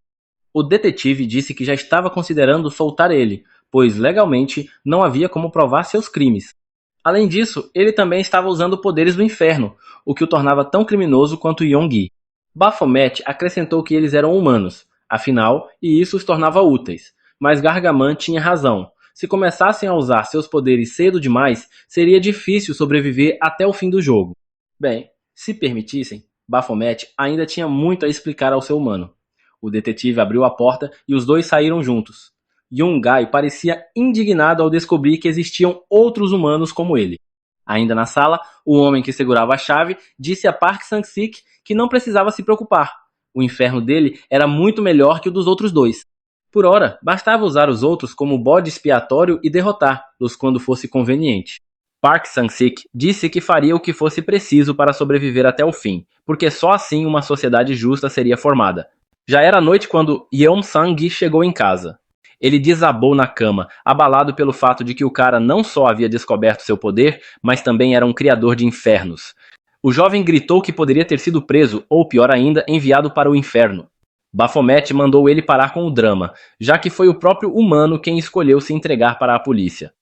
O detetive disse que já estava considerando soltar ele, pois legalmente não havia como provar seus crimes. Além disso, ele também estava usando poderes do inferno, o que o tornava tão criminoso quanto Yonggi. Baphomet acrescentou que eles eram humanos, afinal, e isso os tornava úteis. Mas Gargamel tinha razão. Se começassem a usar seus poderes cedo demais, seria difícil sobreviver até o fim do jogo. Bem, se permitissem, Baphomet ainda tinha muito a explicar ao seu humano. O detetive abriu a porta e os dois saíram juntos. Yun-gai parecia indignado ao descobrir que existiam outros humanos como ele. Ainda na sala, o homem que segurava a chave disse a Park Sang-sik que não precisava se preocupar. O inferno dele era muito melhor que o dos outros dois. Por ora, bastava usar os outros como bode expiatório e derrotá-los quando fosse conveniente. Park Sang-sik disse que faria o que fosse preciso para sobreviver até o fim, porque só assim uma sociedade justa seria formada. Já era noite quando Yeon Sang-gi chegou em casa. Ele desabou na cama, abalado pelo fato de que o cara não só havia descoberto seu poder, mas também era um criador de infernos. O jovem gritou que poderia ter sido preso, ou pior ainda, enviado para o inferno. Baphomet mandou ele parar com o drama, já que foi o próprio humano quem escolheu se entregar para a polícia.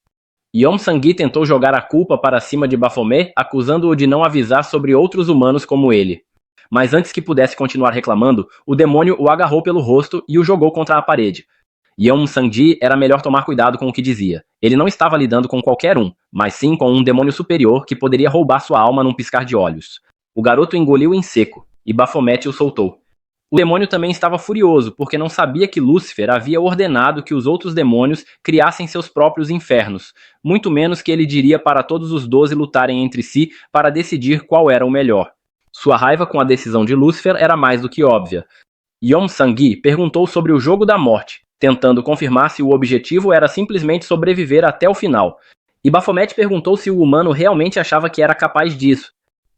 Yeon Sang-gi tentou jogar a culpa para cima de Baphomet, acusando-o de não avisar sobre outros humanos como ele. Mas antes que pudesse continuar reclamando, o demônio o agarrou pelo rosto e o jogou contra a parede. Yeon Sang-gi era melhor tomar cuidado com o que dizia. Ele não estava lidando com qualquer um, mas sim com um demônio superior que poderia roubar sua alma num piscar de olhos. O garoto engoliu em seco, e Baphomet o soltou. O demônio também estava furioso, porque não sabia que Lúcifer havia ordenado que os outros demônios criassem seus próprios infernos, muito menos que ele diria para todos os 12 lutarem entre si para decidir qual era o melhor. Sua raiva com a decisão de Lúcifer era mais do que óbvia. Yeon Sang-gi perguntou sobre o jogo da morte, tentando confirmar se o objetivo era simplesmente sobreviver até o final. E Baphomet perguntou se o humano realmente achava que era capaz disso.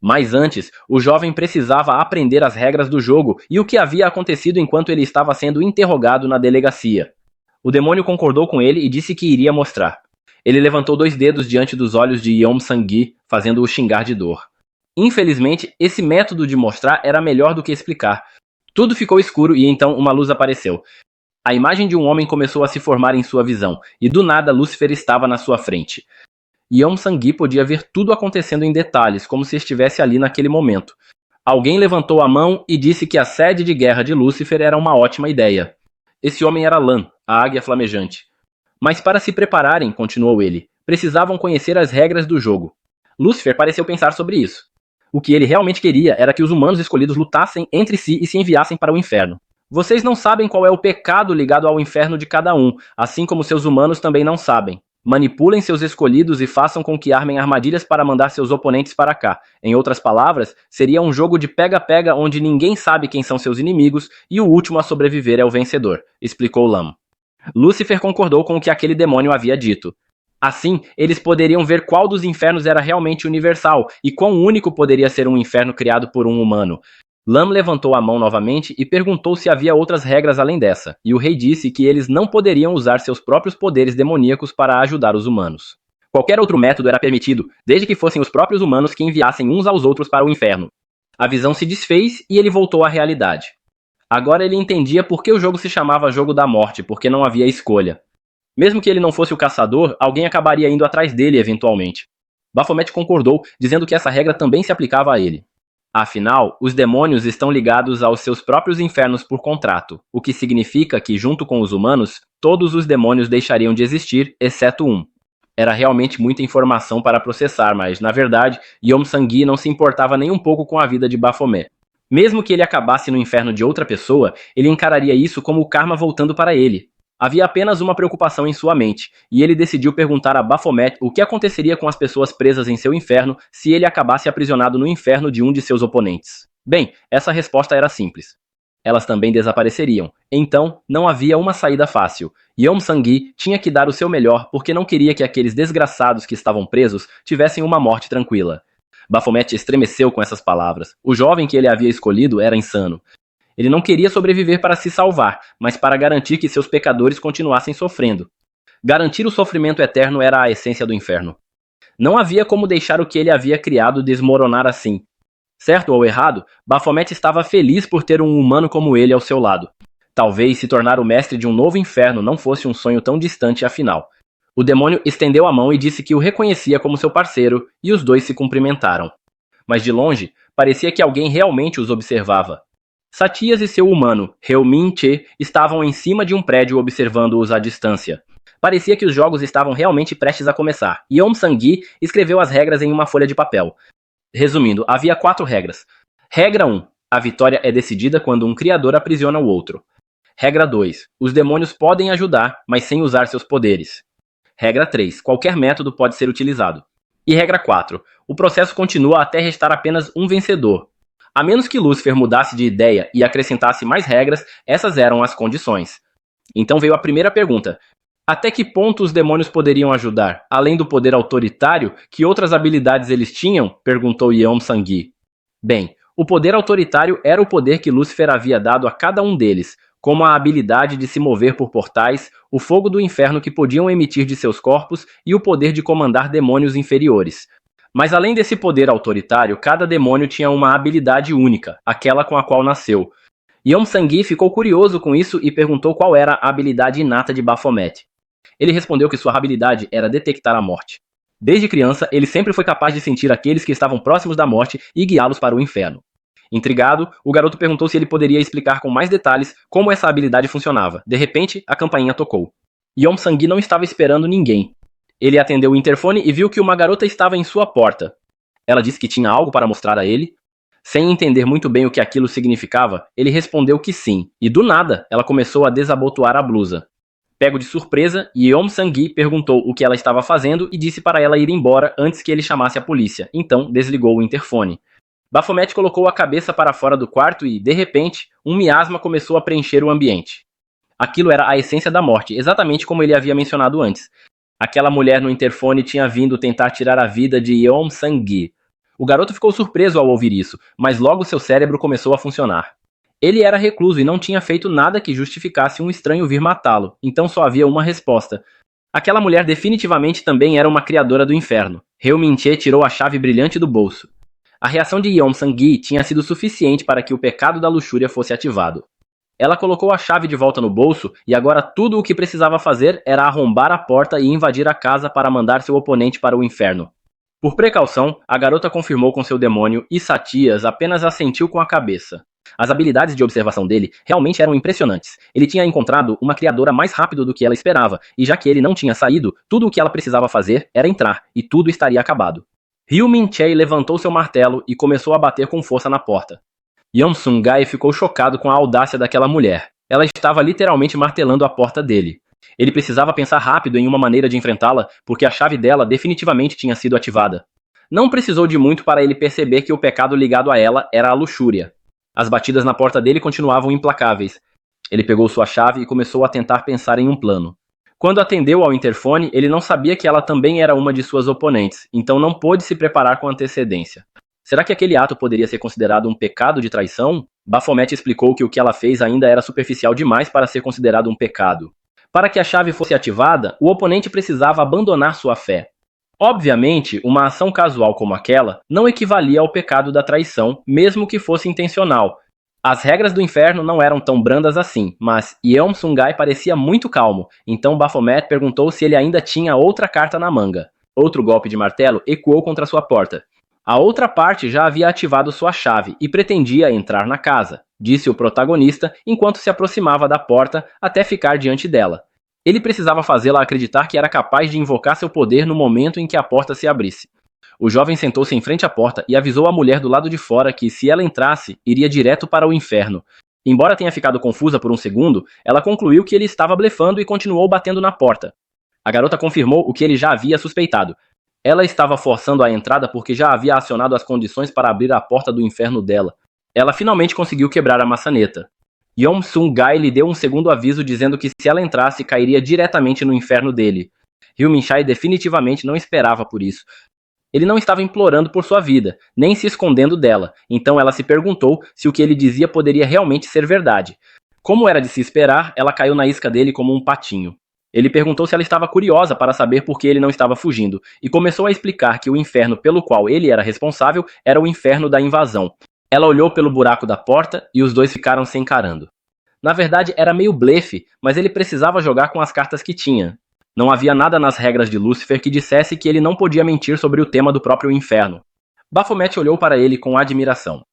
Mas antes, o jovem precisava aprender as regras do jogo e o que havia acontecido enquanto ele estava sendo interrogado na delegacia. O demônio concordou com ele e disse que iria mostrar. Ele levantou 2 dedos diante dos olhos de Yeon Sang-gi, fazendo-o xingar de dor. Infelizmente, esse método de mostrar era melhor do que explicar. Tudo ficou escuro e então uma luz apareceu. A imagem de um homem começou a se formar em sua visão, e do nada Lúcifer estava na sua frente. Yeon Sang-gi podia ver tudo acontecendo em detalhes, como se estivesse ali naquele momento. Alguém levantou a mão e disse que a sede de guerra de Lúcifer era uma ótima ideia. Esse homem era Lan, a águia flamejante. Mas para se prepararem, continuou ele, precisavam conhecer as regras do jogo. Lúcifer pareceu pensar sobre isso. O que ele realmente queria era que os humanos escolhidos lutassem entre si e se enviassem para o inferno. Vocês não sabem qual é o pecado ligado ao inferno de cada um, assim como seus humanos também não sabem. Manipulem seus escolhidos e façam com que armem armadilhas para mandar seus oponentes para cá. Em outras palavras, seria um jogo de pega-pega onde ninguém sabe quem são seus inimigos e o último a sobreviver é o vencedor, explicou Lam. Lúcifer concordou com o que aquele demônio havia dito. Assim, eles poderiam ver qual dos infernos era realmente universal e quão único poderia ser um inferno criado por um humano. Lam levantou a mão novamente e perguntou se havia outras regras além dessa, e o rei disse que eles não poderiam usar seus próprios poderes demoníacos para ajudar os humanos. Qualquer outro método era permitido, desde que fossem os próprios humanos que enviassem uns aos outros para o inferno. A visão se desfez e ele voltou à realidade. Agora ele entendia por que o jogo se chamava Jogo da Morte, porque não havia escolha. Mesmo que ele não fosse o caçador, alguém acabaria indo atrás dele eventualmente. Baphomet concordou, dizendo que essa regra também se aplicava a ele. Afinal, os demônios estão ligados aos seus próprios infernos por contrato, o que significa que, junto com os humanos, todos os demônios deixariam de existir, exceto um. Era realmente muita informação para processar, mas, na verdade, Yeon Sang-gi não se importava nem um pouco com a vida de Baphomet. Mesmo que ele acabasse no inferno de outra pessoa, ele encararia isso como o karma voltando para ele. Havia apenas uma preocupação em sua mente, e ele decidiu perguntar a Baphomet o que aconteceria com as pessoas presas em seu inferno se ele acabasse aprisionado no inferno de um de seus oponentes. Bem, essa resposta era simples. Elas também desapareceriam, então não havia uma saída fácil. Yeon Sang-gi tinha que dar o seu melhor porque não queria que aqueles desgraçados que estavam presos tivessem uma morte tranquila. Baphomet estremeceu com essas palavras. O jovem que ele havia escolhido era insano. Ele não queria sobreviver para se salvar, mas para garantir que seus pecadores continuassem sofrendo. Garantir o sofrimento eterno era a essência do inferno. Não havia como deixar o que ele havia criado desmoronar assim. Certo ou errado, Baphomet estava feliz por ter um humano como ele ao seu lado. Talvez se tornar o mestre de um novo inferno não fosse um sonho tão distante afinal. O demônio estendeu a mão e disse que o reconhecia como seu parceiro, e os dois se cumprimentaram. Mas de longe, parecia que alguém realmente os observava. Satyas e seu humano, Reu-Min-che, estavam em cima de um prédio observando-os à distância. Parecia que os jogos estavam realmente prestes a começar. Yeom Sang-gi escreveu as regras em uma folha de papel. Resumindo, havia 4 regras. Regra 1. A vitória é decidida quando um criador aprisiona o outro. Regra 2. Os demônios podem ajudar, mas sem usar seus poderes. Regra 3. Qualquer método pode ser utilizado. E regra 4. O processo continua até restar apenas um vencedor. A menos que Lúcifer mudasse de ideia e acrescentasse mais regras, essas eram as condições. Então veio a primeira pergunta. Até que ponto os demônios poderiam ajudar? Além do poder autoritário, que outras habilidades eles tinham? Perguntou Yeom Sang-gi. Bem, o poder autoritário era o poder que Lúcifer havia dado a cada um deles, como a habilidade de se mover por portais, o fogo do inferno que podiam emitir de seus corpos e o poder de comandar demônios inferiores. Mas além desse poder autoritário, cada demônio tinha uma habilidade única, aquela com a qual nasceu. Yeom Sang-gi ficou curioso com isso e perguntou qual era a habilidade inata de Baphomet. Ele respondeu que sua habilidade era detectar a morte. Desde criança, ele sempre foi capaz de sentir aqueles que estavam próximos da morte e guiá-los para o inferno. Intrigado, o garoto perguntou se ele poderia explicar com mais detalhes como essa habilidade funcionava. De repente, a campainha tocou. Yeom Sang-gi não estava esperando ninguém. Ele atendeu o interfone e viu que uma garota estava em sua porta. Ela disse que tinha algo para mostrar a ele. Sem entender muito bem o que aquilo significava, ele respondeu que sim, e do nada, ela começou a desabotoar a blusa. Pego de surpresa, Yeom Sang-gi perguntou o que ela estava fazendo e disse para ela ir embora antes que ele chamasse a polícia, então desligou o interfone. Baphomet colocou a cabeça para fora do quarto e, de repente, um miasma começou a preencher o ambiente. Aquilo era a essência da morte, exatamente como ele havia mencionado antes. Aquela mulher no interfone tinha vindo tentar tirar a vida de Yeom Sang-gi. O garoto ficou surpreso ao ouvir isso, mas logo seu cérebro começou a funcionar. Ele era recluso e não tinha feito nada que justificasse um estranho vir matá-lo, então só havia uma resposta. Aquela mulher definitivamente também era uma criadora do inferno. Reu-Min-che tirou a chave brilhante do bolso. A reação de Yeom Sang-gi tinha sido suficiente para que o pecado da luxúria fosse ativado. Ela colocou a chave de volta no bolso e agora tudo o que precisava fazer era arrombar a porta e invadir a casa para mandar seu oponente para o inferno. Por precaução, a garota confirmou com seu demônio e Satyas apenas assentiu com a cabeça. As habilidades de observação dele realmente eram impressionantes. Ele tinha encontrado uma criadora mais rápido do que ela esperava, e já que ele não tinha saído, tudo o que ela precisava fazer era entrar, e tudo estaria acabado. Reu-Min-che levantou seu martelo e começou a bater com força na porta. Yeom Sang-gi ficou chocado com a audácia daquela mulher. Ela estava literalmente martelando a porta dele. Ele precisava pensar rápido em uma maneira de enfrentá-la, porque a chave dela definitivamente tinha sido ativada. Não precisou de muito para ele perceber que o pecado ligado a ela era a luxúria. As batidas na porta dele continuavam implacáveis. Ele pegou sua chave e começou a tentar pensar em um plano. Quando atendeu ao interfone, ele não sabia que ela também era uma de suas oponentes, então não pôde se preparar com antecedência. Será que aquele ato poderia ser considerado um pecado de traição? Baphomet explicou que o que ela fez ainda era superficial demais para ser considerado um pecado. Para que a chave fosse ativada, o oponente precisava abandonar sua fé. Obviamente, uma ação casual como aquela não equivalia ao pecado da traição, mesmo que fosse intencional. As regras do inferno não eram tão brandas assim, mas Yeom Sang-gi parecia muito calmo, então Baphomet perguntou se ele ainda tinha outra carta na manga. Outro golpe de martelo ecoou contra sua porta. A outra parte já havia ativado sua chave e pretendia entrar na casa, disse o protagonista enquanto se aproximava da porta até ficar diante dela. Ele precisava fazê-la acreditar que era capaz de invocar seu poder no momento em que a porta se abrisse. O jovem sentou-se em frente à porta e avisou a mulher do lado de fora que, se ela entrasse, iria direto para o inferno. Embora tenha ficado confusa por um segundo, ela concluiu que ele estava blefando e continuou batendo na porta. A garota confirmou o que ele já havia suspeitado. Ela estava forçando a entrada porque já havia acionado as condições para abrir a porta do inferno dela. Ela finalmente conseguiu quebrar a maçaneta. Yeom Sang-gi lhe deu um segundo aviso dizendo que se ela entrasse, cairia diretamente no inferno dele. Reu-Min-che definitivamente não esperava por isso. Ele não estava implorando por sua vida, nem se escondendo dela, então ela se perguntou se o que ele dizia poderia realmente ser verdade. Como era de se esperar, ela caiu na isca dele como um patinho. Ele perguntou se ela estava curiosa para saber por que ele não estava fugindo, e começou a explicar que o inferno pelo qual ele era responsável era o inferno da invasão. Ela olhou pelo buraco da porta e os dois ficaram se encarando. Na verdade, era meio blefe, mas ele precisava jogar com as cartas que tinha. Não havia nada nas regras de Lúcifer que dissesse que ele não podia mentir sobre o tema do próprio inferno. Baphomet olhou para ele com admiração.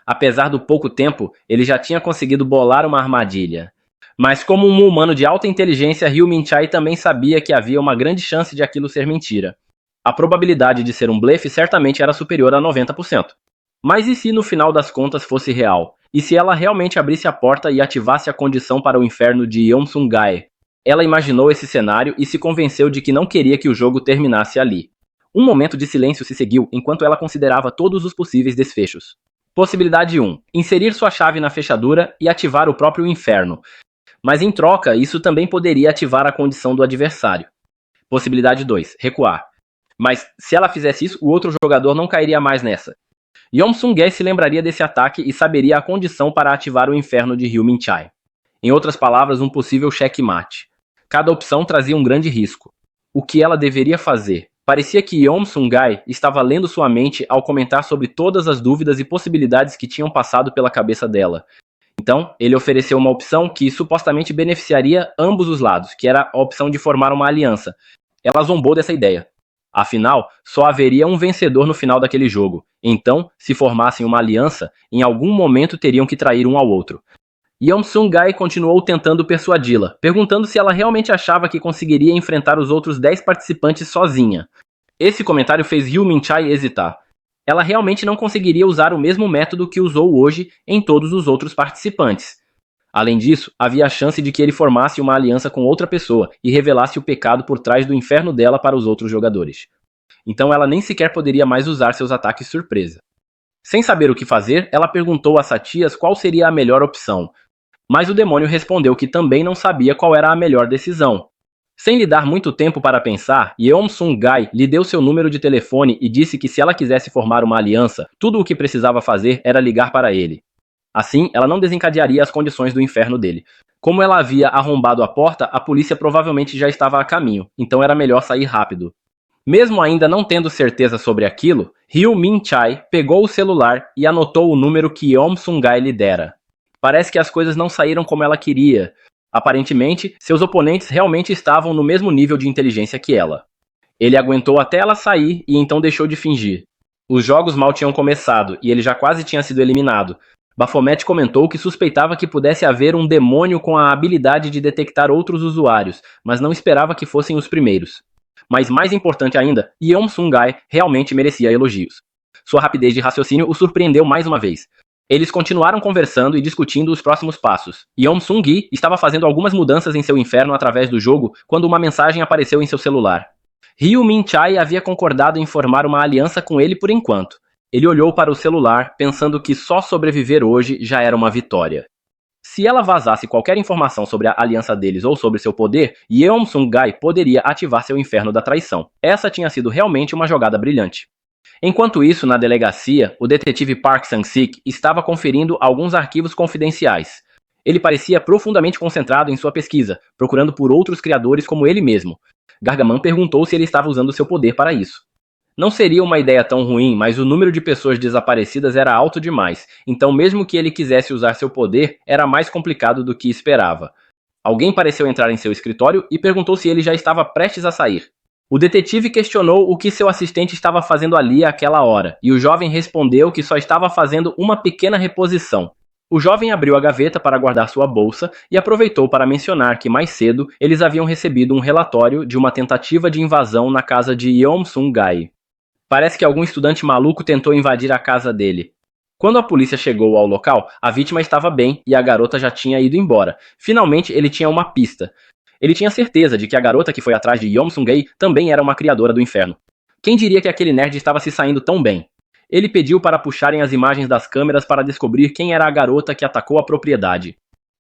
Apesar do pouco tempo, ele já tinha conseguido bolar uma armadilha. Mas como um humano de alta inteligência, Ryu Min-chae também sabia que havia uma grande chance de aquilo ser mentira. A probabilidade de ser um blefe certamente era superior a 90%. Mas e se no final das contas fosse real? E se ela realmente abrisse a porta e ativasse a condição para o inferno de Yeom-sung-gae? Ela imaginou esse cenário e se convenceu de que não queria que o jogo terminasse ali. Um momento de silêncio se seguiu enquanto ela considerava todos os possíveis desfechos. Possibilidade 1. Inserir sua chave na fechadura e ativar o próprio inferno. Mas em troca, isso também poderia ativar a condição do adversário. Possibilidade 2. Recuar. Mas se ela fizesse isso, o outro jogador não cairia mais nessa. Yeom-sung-gae se lembraria desse ataque e saberia a condição para ativar o inferno de Ryu Min-chae. Em outras palavras, um possível checkmate. Cada opção trazia um grande risco. O que ela deveria fazer? Parecia que Yeom-sung-gae estava lendo sua mente ao comentar sobre todas as dúvidas e possibilidades que tinham passado pela cabeça dela. Então, ele ofereceu uma opção que supostamente beneficiaria ambos os lados, que era a opção de formar uma aliança. Ela zombou dessa ideia. Afinal, só haveria um vencedor no final daquele jogo. Então, se formassem uma aliança, em algum momento teriam que trair um ao outro. Yeom-sung-gae continuou tentando persuadi-la, perguntando se ela realmente achava que conseguiria enfrentar os outros 10 participantes sozinha. Esse comentário fez Ryu Min-chae hesitar. Ela realmente não conseguiria usar o mesmo método que usou hoje em todos os outros participantes. Além disso, havia a chance de que ele formasse uma aliança com outra pessoa e revelasse o pecado por trás do inferno dela para os outros jogadores. Então ela nem sequer poderia mais usar seus ataques surpresa. Sem saber o que fazer, ela perguntou a Sachias qual seria a melhor opção. Mas o demônio respondeu que também não sabia qual era a melhor decisão. Sem lhe dar muito tempo para pensar, Yeom-sung-gae lhe deu seu número de telefone e disse que se ela quisesse formar uma aliança, tudo o que precisava fazer era ligar para ele. Assim, ela não desencadearia as condições do inferno dele. Como ela havia arrombado a porta, a polícia provavelmente já estava a caminho, então era melhor sair rápido. Mesmo ainda não tendo certeza sobre aquilo, Ryu Min-chae pegou o celular e anotou o número que Yeom-sung-gae lhe dera. Parece que as coisas não saíram como ela queria. Aparentemente, seus oponentes realmente estavam no mesmo nível de inteligência que ela. Ele aguentou até ela sair e então deixou de fingir. Os jogos mal tinham começado e ele já quase tinha sido eliminado. Baphomet comentou que suspeitava que pudesse haver um demônio com a habilidade de detectar outros usuários, mas não esperava que fossem os primeiros. Mas mais importante ainda, Yeom-sung-gae realmente merecia elogios. Sua rapidez de raciocínio o surpreendeu mais uma vez. Eles continuaram conversando e discutindo os próximos passos. Yeom-sung-gi estava fazendo algumas mudanças em seu inferno através do jogo quando uma mensagem apareceu em seu celular. Ryu Min-chae havia concordado em formar uma aliança com ele por enquanto. Ele olhou para o celular, pensando que só sobreviver hoje já era uma vitória. Se ela vazasse qualquer informação sobre a aliança deles ou sobre seu poder, Yeom-sung-gae poderia ativar seu inferno da traição. Essa tinha sido realmente uma jogada brilhante. Enquanto isso, na delegacia, o detetive Park Sang-sik estava conferindo alguns arquivos confidenciais. Ele parecia profundamente concentrado em sua pesquisa, procurando por outros criadores como ele mesmo. Gargaman perguntou se ele estava usando seu poder para isso. Não seria uma ideia tão ruim, mas o número de pessoas desaparecidas era alto demais, então mesmo que ele quisesse usar seu poder, era mais complicado do que esperava. Alguém pareceu entrar em seu escritório e perguntou se ele já estava prestes a sair. O detetive questionou o que seu assistente estava fazendo ali àquela hora, e o jovem respondeu que só estava fazendo uma pequena reposição. O jovem abriu a gaveta para guardar sua bolsa e aproveitou para mencionar que mais cedo eles haviam recebido um relatório de uma tentativa de invasão na casa de Yeom-sung-gae. Parece que algum estudante maluco tentou invadir a casa dele. Quando a polícia chegou ao local, a vítima estava bem e a garota já tinha ido embora. Finalmente, ele tinha uma pista. Ele tinha certeza de que a garota que foi atrás de Yeom-sung-gae também era uma criadora do inferno. Quem diria que aquele nerd estava se saindo tão bem? Ele pediu para puxarem as imagens das câmeras para descobrir quem era a garota que atacou a propriedade.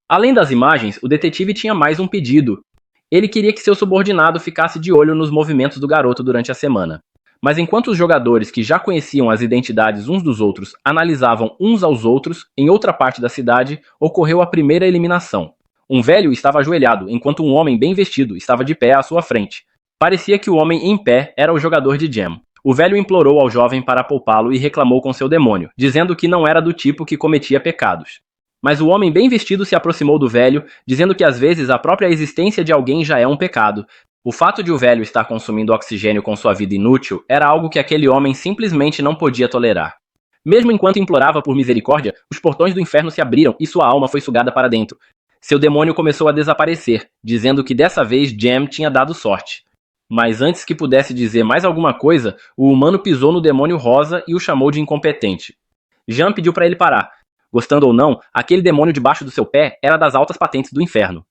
Além das imagens, o detetive tinha mais um pedido. Ele queria que seu subordinado ficasse de olho nos movimentos do garoto durante a semana. Mas enquanto os jogadores que já conheciam as identidades uns dos outros analisavam uns aos outros, em outra parte da cidade, ocorreu a primeira eliminação. Um velho estava ajoelhado, enquanto um homem bem vestido estava de pé à sua frente. Parecia que o homem em pé era o jogador de Jam. O velho implorou ao jovem para poupá-lo e reclamou com seu demônio, dizendo que não era do tipo que cometia pecados. Mas o homem bem vestido se aproximou do velho, dizendo que às vezes a própria existência de alguém já é um pecado. O fato de o velho estar consumindo oxigênio com sua vida inútil era algo que aquele homem simplesmente não podia tolerar. Mesmo enquanto implorava por misericórdia, os portões do inferno se abriram e sua alma foi sugada para dentro. Seu demônio começou a desaparecer, dizendo que dessa vez Jam tinha dado sorte. Mas antes que pudesse dizer mais alguma coisa, o humano pisou no demônio rosa e o chamou de incompetente. Jam pediu para ele parar. Gostando ou não, aquele demônio debaixo do seu pé era das altas patentes do inferno.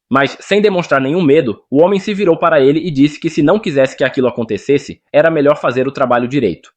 Mas, sem demonstrar nenhum medo, o homem se virou para ele e disse que se não quisesse que aquilo acontecesse, era melhor fazer o trabalho direito.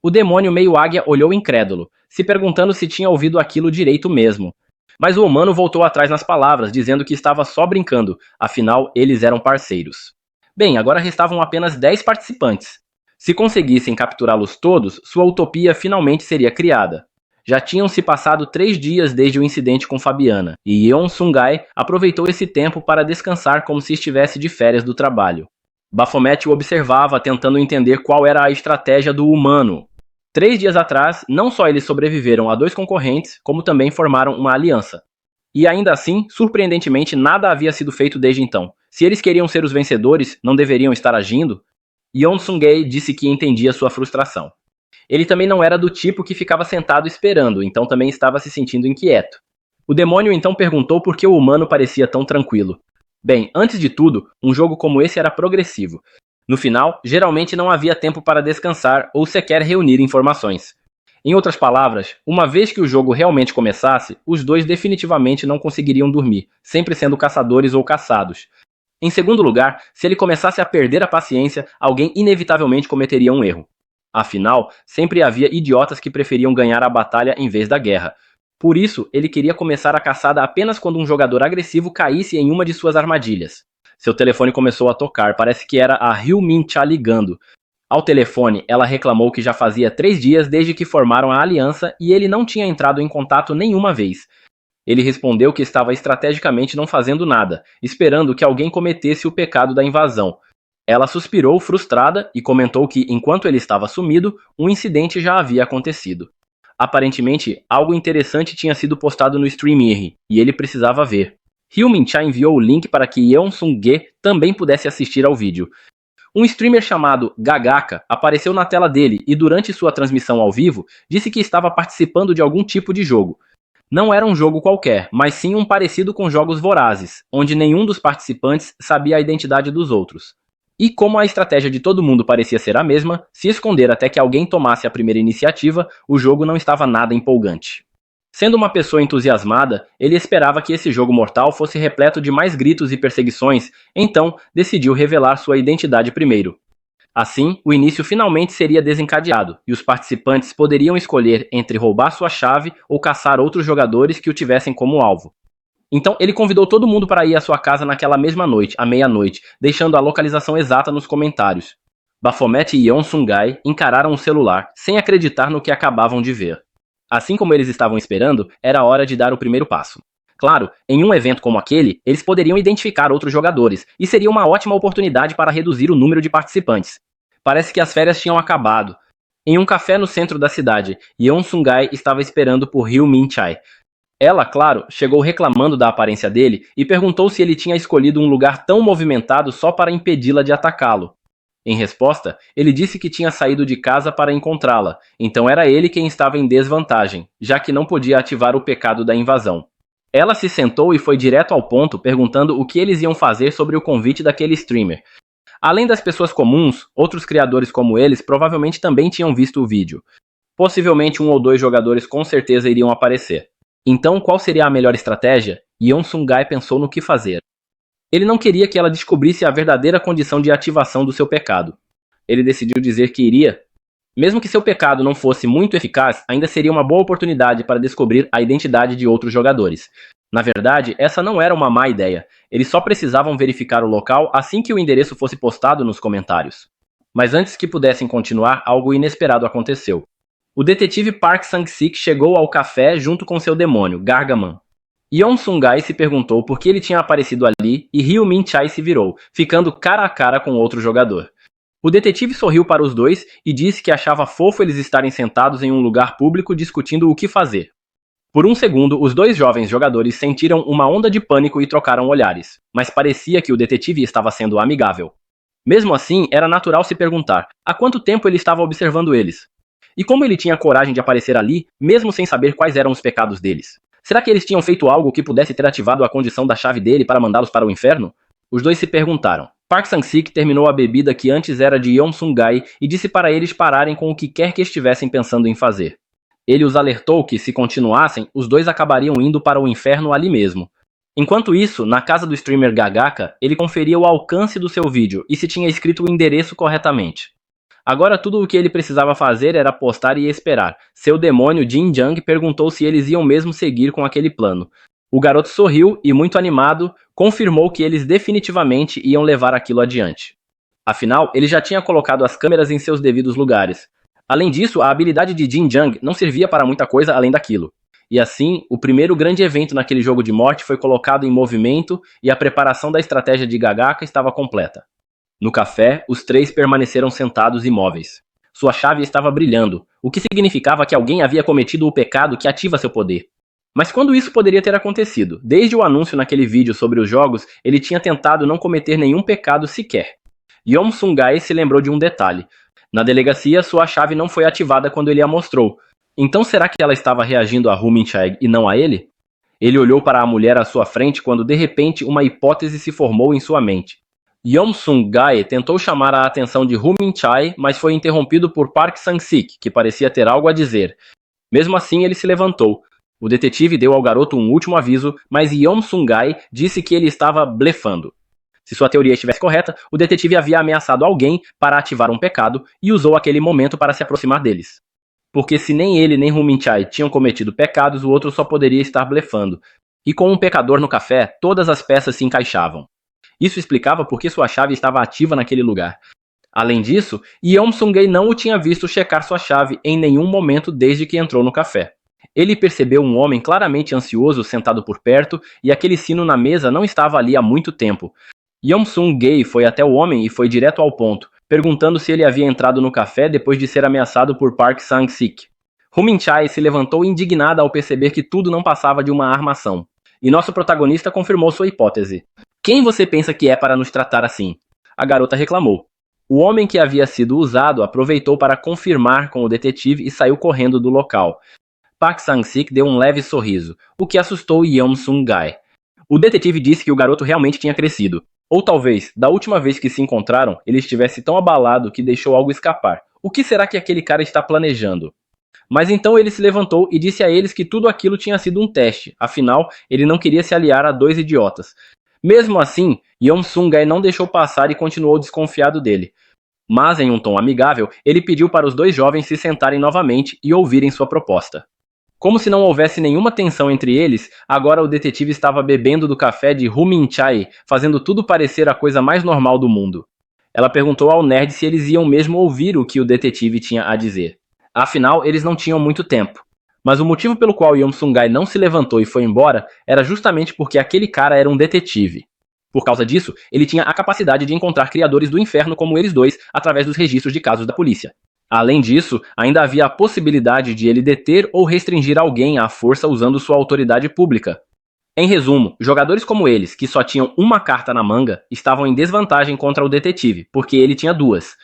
O demônio meio águia olhou incrédulo, se perguntando se tinha ouvido aquilo direito mesmo. Mas o humano voltou atrás nas palavras, dizendo que estava só brincando, afinal eles eram parceiros. Bem, agora restavam apenas 10 participantes. Se conseguissem capturá-los todos, sua utopia finalmente seria criada. Já tinham se passado 3 dias desde o incidente com Fabiana, e Yeon Sung-gae aproveitou esse tempo para descansar como se estivesse de férias do trabalho. Baphomet o observava, tentando entender qual era a estratégia do humano. 3 dias atrás, não só eles sobreviveram a 2 concorrentes, como também formaram uma aliança. E ainda assim, surpreendentemente, nada havia sido feito desde então. Se eles queriam ser os vencedores, não deveriam estar agindo? Yeon Sung-gae disse que entendia sua frustração. Ele também não era do tipo que ficava sentado esperando, então também estava se sentindo inquieto. O demônio então perguntou por que o humano parecia tão tranquilo. Bem, antes de tudo, um jogo como esse era progressivo. No final, geralmente não havia tempo para descansar ou sequer reunir informações. Em outras palavras, uma vez que o jogo realmente começasse, os dois definitivamente não conseguiriam dormir, sempre sendo caçadores ou caçados. Em segundo lugar, se ele começasse a perder a paciência, alguém inevitavelmente cometeria um erro. Afinal, sempre havia idiotas que preferiam ganhar a batalha em vez da guerra. Por isso, ele queria começar a caçada apenas quando um jogador agressivo caísse em uma de suas armadilhas. Seu telefone começou a tocar, parece que era a Hyo Min-cha ligando. Ao telefone, ela reclamou que já fazia 3 dias desde que formaram a aliança e ele não tinha entrado em contato nenhuma vez. Ele respondeu que estava estrategicamente não fazendo nada, esperando que alguém cometesse o pecado da invasão. Ela suspirou frustrada e comentou que, enquanto ele estava sumido, um incidente já havia acontecido. Aparentemente, algo interessante tinha sido postado no Streamyard, e ele precisava ver. Hyo Min-cha enviou o link para que Yeon Sung-gae também pudesse assistir ao vídeo. Um streamer chamado Gagaka apareceu na tela dele e durante sua transmissão ao vivo, disse que estava participando de algum tipo de jogo. Não era um jogo qualquer, mas sim um parecido com jogos vorazes, onde nenhum dos participantes sabia a identidade dos outros. E como a estratégia de todo mundo parecia ser a mesma, se esconder até que alguém tomasse a primeira iniciativa, o jogo não estava nada empolgante. Sendo uma pessoa entusiasmada, ele esperava que esse jogo mortal fosse repleto de mais gritos e perseguições, então decidiu revelar sua identidade primeiro. Assim, o início finalmente seria desencadeado, e os participantes poderiam escolher entre roubar sua chave ou caçar outros jogadores que o tivessem como alvo. Então ele convidou todo mundo para ir à sua casa naquela mesma noite, à meia-noite, deixando a localização exata nos comentários. Baphomet e Yeon Sung-gae encararam o celular, sem acreditar no que acabavam de ver. Assim como eles estavam esperando, era hora de dar o primeiro passo. Claro, em um evento como aquele, eles poderiam identificar outros jogadores, e seria uma ótima oportunidade para reduzir o número de participantes. Parece que as férias tinham acabado. Em um café no centro da cidade, Yeon Sung-gae estava esperando por Hyo Min-cha. Ela, claro, chegou reclamando da aparência dele e perguntou se ele tinha escolhido um lugar tão movimentado só para impedi-la de atacá-lo. Em resposta, ele disse que tinha saído de casa para encontrá-la, então era ele quem estava em desvantagem, já que não podia ativar o pecado da invasão. Ela se sentou e foi direto ao ponto, perguntando o que eles iam fazer sobre o convite daquele streamer. Além das pessoas comuns, outros criadores como eles provavelmente também tinham visto o vídeo. Possivelmente 1 ou 2 jogadores com certeza iriam aparecer. Então, qual seria a melhor estratégia? Yeon Sung-gae pensou no que fazer. Ele não queria que ela descobrisse a verdadeira condição de ativação do seu pecado. Ele decidiu dizer que iria. Mesmo que seu pecado não fosse muito eficaz, ainda seria uma boa oportunidade para descobrir a identidade de outros jogadores. Na verdade, essa não era uma má ideia. Eles só precisavam verificar o local assim que o endereço fosse postado nos comentários. Mas antes que pudessem continuar, algo inesperado aconteceu. O detetive Park Sang-sik chegou ao café junto com seu demônio, Gargaman. Yeon Sung-gae se perguntou por que ele tinha aparecido ali e Hyo Min-cha se virou, ficando cara a cara com outro jogador. O detetive sorriu para os dois e disse que achava fofo eles estarem sentados em um lugar público discutindo o que fazer. Por um segundo, os 2 jovens jogadores sentiram uma onda de pânico e trocaram olhares, mas parecia que o detetive estava sendo amigável. Mesmo assim, era natural se perguntar, há quanto tempo ele estava observando eles? E como ele tinha coragem de aparecer ali, mesmo sem saber quais eram os pecados deles? Será que eles tinham feito algo que pudesse ter ativado a condição da chave dele para mandá-los para o inferno? Os dois se perguntaram. Park Sang-sik terminou a bebida que antes era de Yeon Sung-gae e disse para eles pararem com o que quer que estivessem pensando em fazer. Ele os alertou que, se continuassem, os dois acabariam indo para o inferno ali mesmo. Enquanto isso, na casa do streamer Gagaka, ele conferia o alcance do seu vídeo e se tinha escrito o endereço corretamente. Agora tudo o que ele precisava fazer era postar e esperar. Seu demônio Jin Jang perguntou se eles iam mesmo seguir com aquele plano. O garoto sorriu e, muito animado, confirmou que eles definitivamente iam levar aquilo adiante. Afinal, ele já tinha colocado as câmeras em seus devidos lugares. Além disso, a habilidade de Jin Jang não servia para muita coisa além daquilo. E assim, o primeiro grande evento naquele jogo de morte foi colocado em movimento e a preparação da estratégia de Gagaka estava completa. No café, os três permaneceram sentados imóveis. Sua chave estava brilhando, o que significava que alguém havia cometido o pecado que ativa seu poder. Mas quando isso poderia ter acontecido? Desde o anúncio naquele vídeo sobre os jogos, ele tinha tentado não cometer nenhum pecado sequer. Yeon Sung-gae se lembrou de um detalhe. Na delegacia, sua chave não foi ativada quando ele a mostrou. Então será que ela estava reagindo a Hu Min-chae e não a ele? Ele olhou para a mulher à sua frente quando de repente uma hipótese se formou em sua mente. Yeon Sung-gae tentou chamar a atenção de Hu Min-chae, mas foi interrompido por Park Sang-sik, que parecia ter algo a dizer. Mesmo assim, ele se levantou. O detetive deu ao garoto um último aviso, mas Yeon Sung-gae disse que ele estava blefando. Se sua teoria estivesse correta, o detetive havia ameaçado alguém para ativar um pecado e usou aquele momento para se aproximar deles. Porque se nem ele nem Hu Min-chae tinham cometido pecados, o outro só poderia estar blefando. E com um pecador no café, todas as peças se encaixavam. Isso explicava por que sua chave estava ativa naquele lugar. Além disso, Yeon Sung-gae não o tinha visto checar sua chave em nenhum momento desde que entrou no café. Ele percebeu um homem claramente ansioso sentado por perto e aquele sino na mesa não estava ali há muito tempo. Yeon Sung-gae foi até o homem e foi direto ao ponto, perguntando se ele havia entrado no café depois de ser ameaçado por Park Sang-sik. Hu Min-chae se levantou indignada ao perceber que tudo não passava de uma armação. E nosso protagonista confirmou sua hipótese. Quem você pensa que é para nos tratar assim? A garota reclamou. O homem que havia sido usado aproveitou para confirmar com o detetive e saiu correndo do local. Park Sang-sik deu um leve sorriso, o que assustou Yeon Sung-gae. O detetive disse que o garoto realmente tinha crescido. Ou talvez, da última vez que se encontraram, ele estivesse tão abalado que deixou algo escapar. O que será que aquele cara está planejando? Mas então ele se levantou e disse a eles que tudo aquilo tinha sido um teste, afinal, ele não queria se aliar a dois idiotas. Mesmo assim, Yeon Sung-gae não deixou passar e continuou desconfiado dele. Mas, em um tom amigável, ele pediu para os dois jovens se sentarem novamente e ouvirem sua proposta. Como se não houvesse nenhuma tensão entre eles, agora o detetive estava bebendo do café de Hu Min-chae, fazendo tudo parecer a coisa mais normal do mundo. Ela perguntou ao nerd se eles iam mesmo ouvir o que o detetive tinha a dizer. Afinal, eles não tinham muito tempo. Mas o motivo pelo qual Yeon Sung-gae não se levantou e foi embora era justamente porque aquele cara era um detetive. Por causa disso, ele tinha a capacidade de encontrar criadores do inferno como eles dois através dos registros de casos da polícia. Além disso, ainda havia a possibilidade de ele deter ou restringir alguém à força usando sua autoridade pública. Em resumo, jogadores como eles, que só tinham uma carta na manga, estavam em desvantagem contra o detetive, porque ele tinha duas.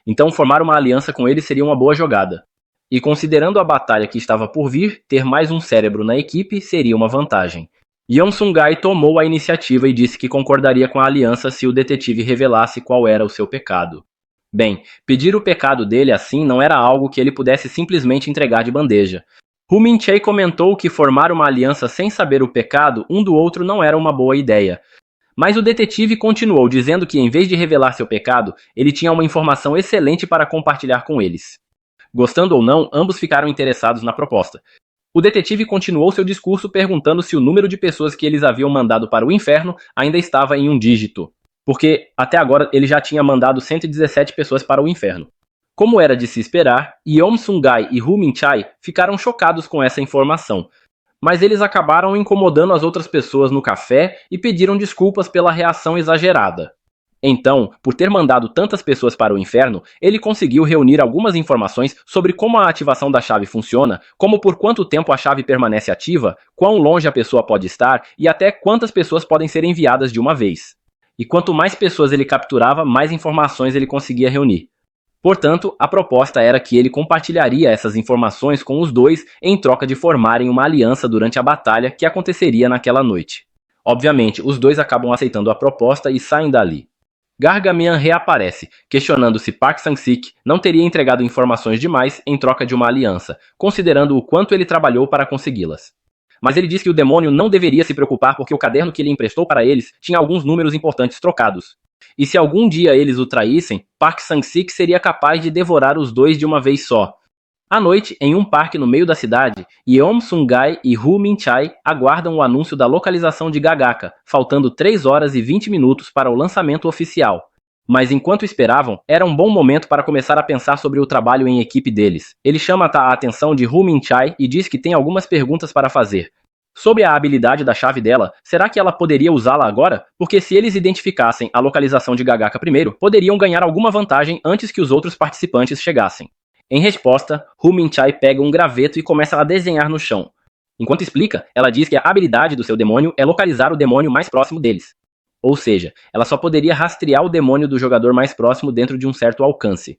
Então formar uma aliança com ele seria uma boa jogada. E considerando a batalha que estava por vir, ter mais um cérebro na equipe seria uma vantagem. Yeon Sung-gae tomou a iniciativa e disse que concordaria com a aliança se o detetive revelasse qual era o seu pecado. Bem, pedir o pecado dele assim não era algo que ele pudesse simplesmente entregar de bandeja. Hu Min-chae comentou que formar uma aliança sem saber o pecado um do outro não era uma boa ideia. Mas o detetive continuou dizendo que em vez de revelar seu pecado, ele tinha uma informação excelente para compartilhar com eles. Gostando ou não, ambos ficaram interessados na proposta. O detetive continuou seu discurso perguntando se o número de pessoas que eles haviam mandado para o inferno ainda estava em um dígito. Porque até agora ele já tinha mandado 117 pessoas para o inferno. Como era de se esperar, Yeon Sung-gae e Hu Min-chae ficaram chocados com essa informação. Mas eles acabaram incomodando as outras pessoas no café e pediram desculpas pela reação exagerada. Então, por ter mandado tantas pessoas para o inferno, ele conseguiu reunir algumas informações sobre como a ativação da chave funciona, como por quanto tempo a chave permanece ativa, quão longe a pessoa pode estar e até quantas pessoas podem ser enviadas de uma vez. E quanto mais pessoas ele capturava, mais informações ele conseguia reunir. Portanto, a proposta era que ele compartilharia essas informações com os dois em troca de formarem uma aliança durante a batalha que aconteceria naquela noite. Obviamente, os dois acabam aceitando a proposta e saem dali. Gargamian reaparece, questionando se Park Sang-sik não teria entregado informações demais em troca de uma aliança, considerando o quanto ele trabalhou para consegui-las. Mas ele diz que o demônio não deveria se preocupar porque o caderno que ele emprestou para eles tinha alguns números importantes trocados. E se algum dia eles o traíssem, Park Sang-sik seria capaz de devorar os dois de uma vez só. À noite, em um parque no meio da cidade, Yeon Sung-gae e Woo Min-chae aguardam o anúncio da localização de Gagaka, faltando 3 horas e 20 minutos para o lançamento oficial. Mas enquanto esperavam, era um bom momento para começar a pensar sobre o trabalho em equipe deles. Ele chama a atenção de Woo Min-chae e diz que tem algumas perguntas para fazer. Sobre a habilidade da chave dela, será que ela poderia usá-la agora? Porque se eles identificassem a localização de Gagaka primeiro, poderiam ganhar alguma vantagem antes que os outros participantes chegassem. Em resposta, Woo Min-chae pega um graveto e começa a desenhar no chão. Enquanto explica, ela diz que a habilidade do seu demônio é localizar o demônio mais próximo deles. Ou seja, ela só poderia rastrear o demônio do jogador mais próximo dentro de um certo alcance.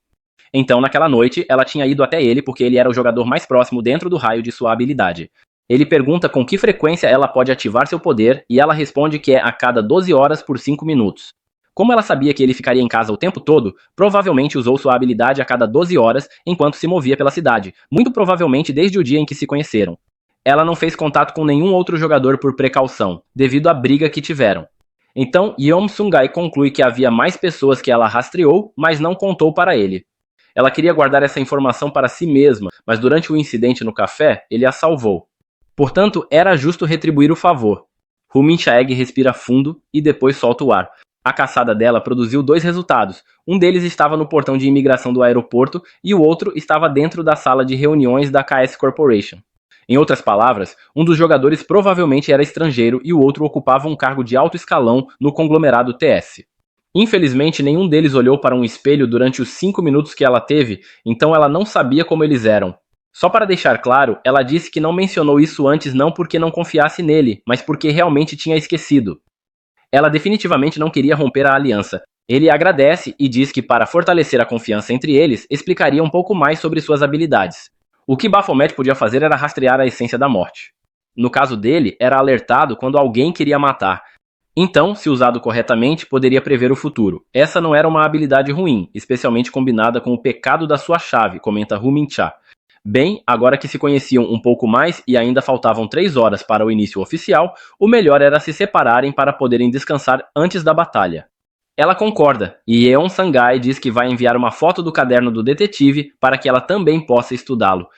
Então, naquela noite, ela tinha ido até ele porque ele era o jogador mais próximo dentro do raio de sua habilidade. Ele pergunta com que frequência ela pode ativar seu poder e ela responde que é a cada 12 horas por 5 minutos. Como ela sabia que ele ficaria em casa o tempo todo, provavelmente usou sua habilidade a cada 12 horas enquanto se movia pela cidade, muito provavelmente desde o dia em que se conheceram. Ela não fez contato com nenhum outro jogador por precaução, devido à briga que tiveram. Então, Yeon Sung-gae conclui que havia mais pessoas que ela rastreou, mas não contou para ele. Ela queria guardar essa informação para si mesma, mas durante o incidente no café, ele a salvou. Portanto, era justo retribuir o favor. Woo Min-chae respira fundo e depois solta o ar. A caçada dela produziu 2 resultados. Um deles estava no portão de imigração do aeroporto e o outro estava dentro da sala de reuniões da KS Corporation. Em outras palavras, um dos jogadores provavelmente era estrangeiro e o outro ocupava um cargo de alto escalão no conglomerado TS. Infelizmente, nenhum deles olhou para um espelho durante os 5 minutos que ela teve, então ela não sabia como eles eram. Só para deixar claro, ela disse que não mencionou isso antes não porque não confiasse nele, mas porque realmente tinha esquecido. Ela definitivamente não queria romper a aliança. Ele agradece e diz que para fortalecer a confiança entre eles, explicaria um pouco mais sobre suas habilidades. O que Baphomet podia fazer era rastrear a essência da morte. No caso dele, era alertado quando alguém queria matar. Então, se usado corretamente, poderia prever o futuro. Essa não era uma habilidade ruim, especialmente combinada com o pecado da sua chave, comenta Woo Min-chae. Bem, agora que se conheciam um pouco mais e ainda faltavam 3 horas para o início oficial, o melhor era se separarem para poderem descansar antes da batalha. Ela concorda, e Yeon Sung-gae diz que vai enviar uma foto do caderno do detetive para que ela também possa estudá-lo.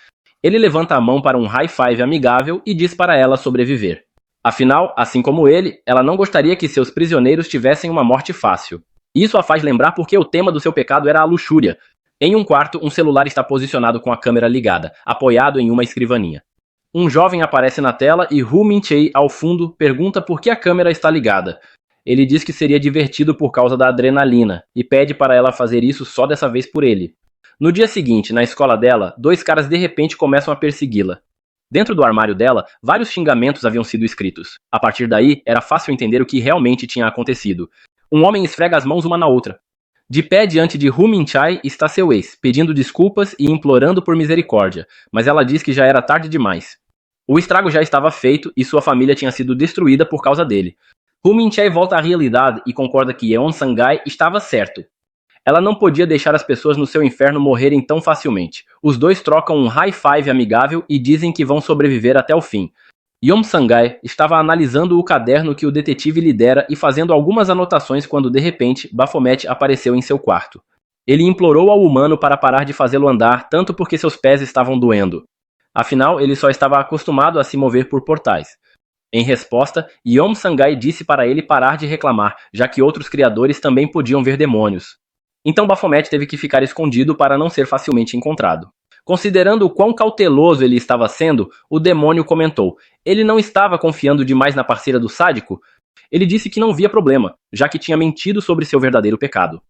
Ele levanta a mão para um high five amigável e diz para ela sobreviver. Afinal, assim como ele, ela não gostaria que seus prisioneiros tivessem uma morte fácil. Isso a faz lembrar porque o tema do seu pecado era a luxúria. Em um quarto, um celular está posicionado com a câmera ligada, apoiado em uma escrivaninha. Um jovem aparece na tela e Woo Min-chae, ao fundo, pergunta por que a câmera está ligada. Ele diz que seria divertido por causa da adrenalina, e pede para ela fazer isso só dessa vez por ele. No dia seguinte, na escola dela, 2 caras de repente começam a persegui-la. Dentro do armário dela, vários xingamentos haviam sido escritos. A partir daí, era fácil entender o que realmente tinha acontecido. Um homem esfrega as mãos uma na outra. De pé diante de Woo Min-chae está seu ex, pedindo desculpas e implorando por misericórdia, mas ela diz que já era tarde demais. O estrago já estava feito e sua família tinha sido destruída por causa dele. Woo Min-chae volta à realidade e concorda que Yeon Sung-gae estava certo. Ela não podia deixar as pessoas no seu inferno morrerem tão facilmente. Os dois trocam um high five amigável e dizem que vão sobreviver até o fim. Yeon Sung-gae estava analisando o caderno que o detetive lhe dera e fazendo algumas anotações quando de repente Baphomet apareceu em seu quarto. Ele implorou ao humano para parar de fazê-lo andar tanto porque seus pés estavam doendo. Afinal, ele só estava acostumado a se mover por portais. Em resposta, Yeon Sung-gae disse para ele parar de reclamar, já que outros criadores também podiam ver demônios. Então Baphomet teve que ficar escondido para não ser facilmente encontrado. Considerando o quão cauteloso ele estava sendo, o demônio comentou: ele não estava confiando demais na parceira do sádico? Ele disse que não via problema, já que tinha mentido sobre seu verdadeiro pecado.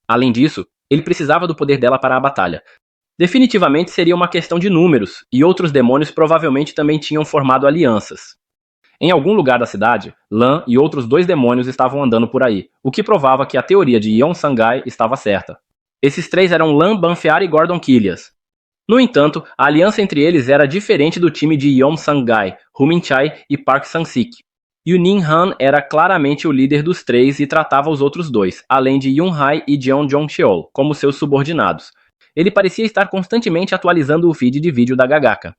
Além disso, ele precisava do poder dela para a batalha. Definitivamente seria uma questão de números, e outros demônios provavelmente também tinham formado alianças. Em algum lugar da cidade, Lan e outros 2 demônios estavam andando por aí, o que provava que a teoria de Yeon Sung-gae estava certa. Esses três eram Lan Banfiar e Gordon Kilias. No entanto, a aliança entre eles era diferente do time de Yeom Sang-gai, Humin Chai e Park Sang-sik. Yunin Han era claramente o líder dos três e tratava os outros dois, além de Yun-hai e Jeon Jong-cheol, como seus subordinados. Ele parecia estar constantemente atualizando o feed de vídeo da Gagaka.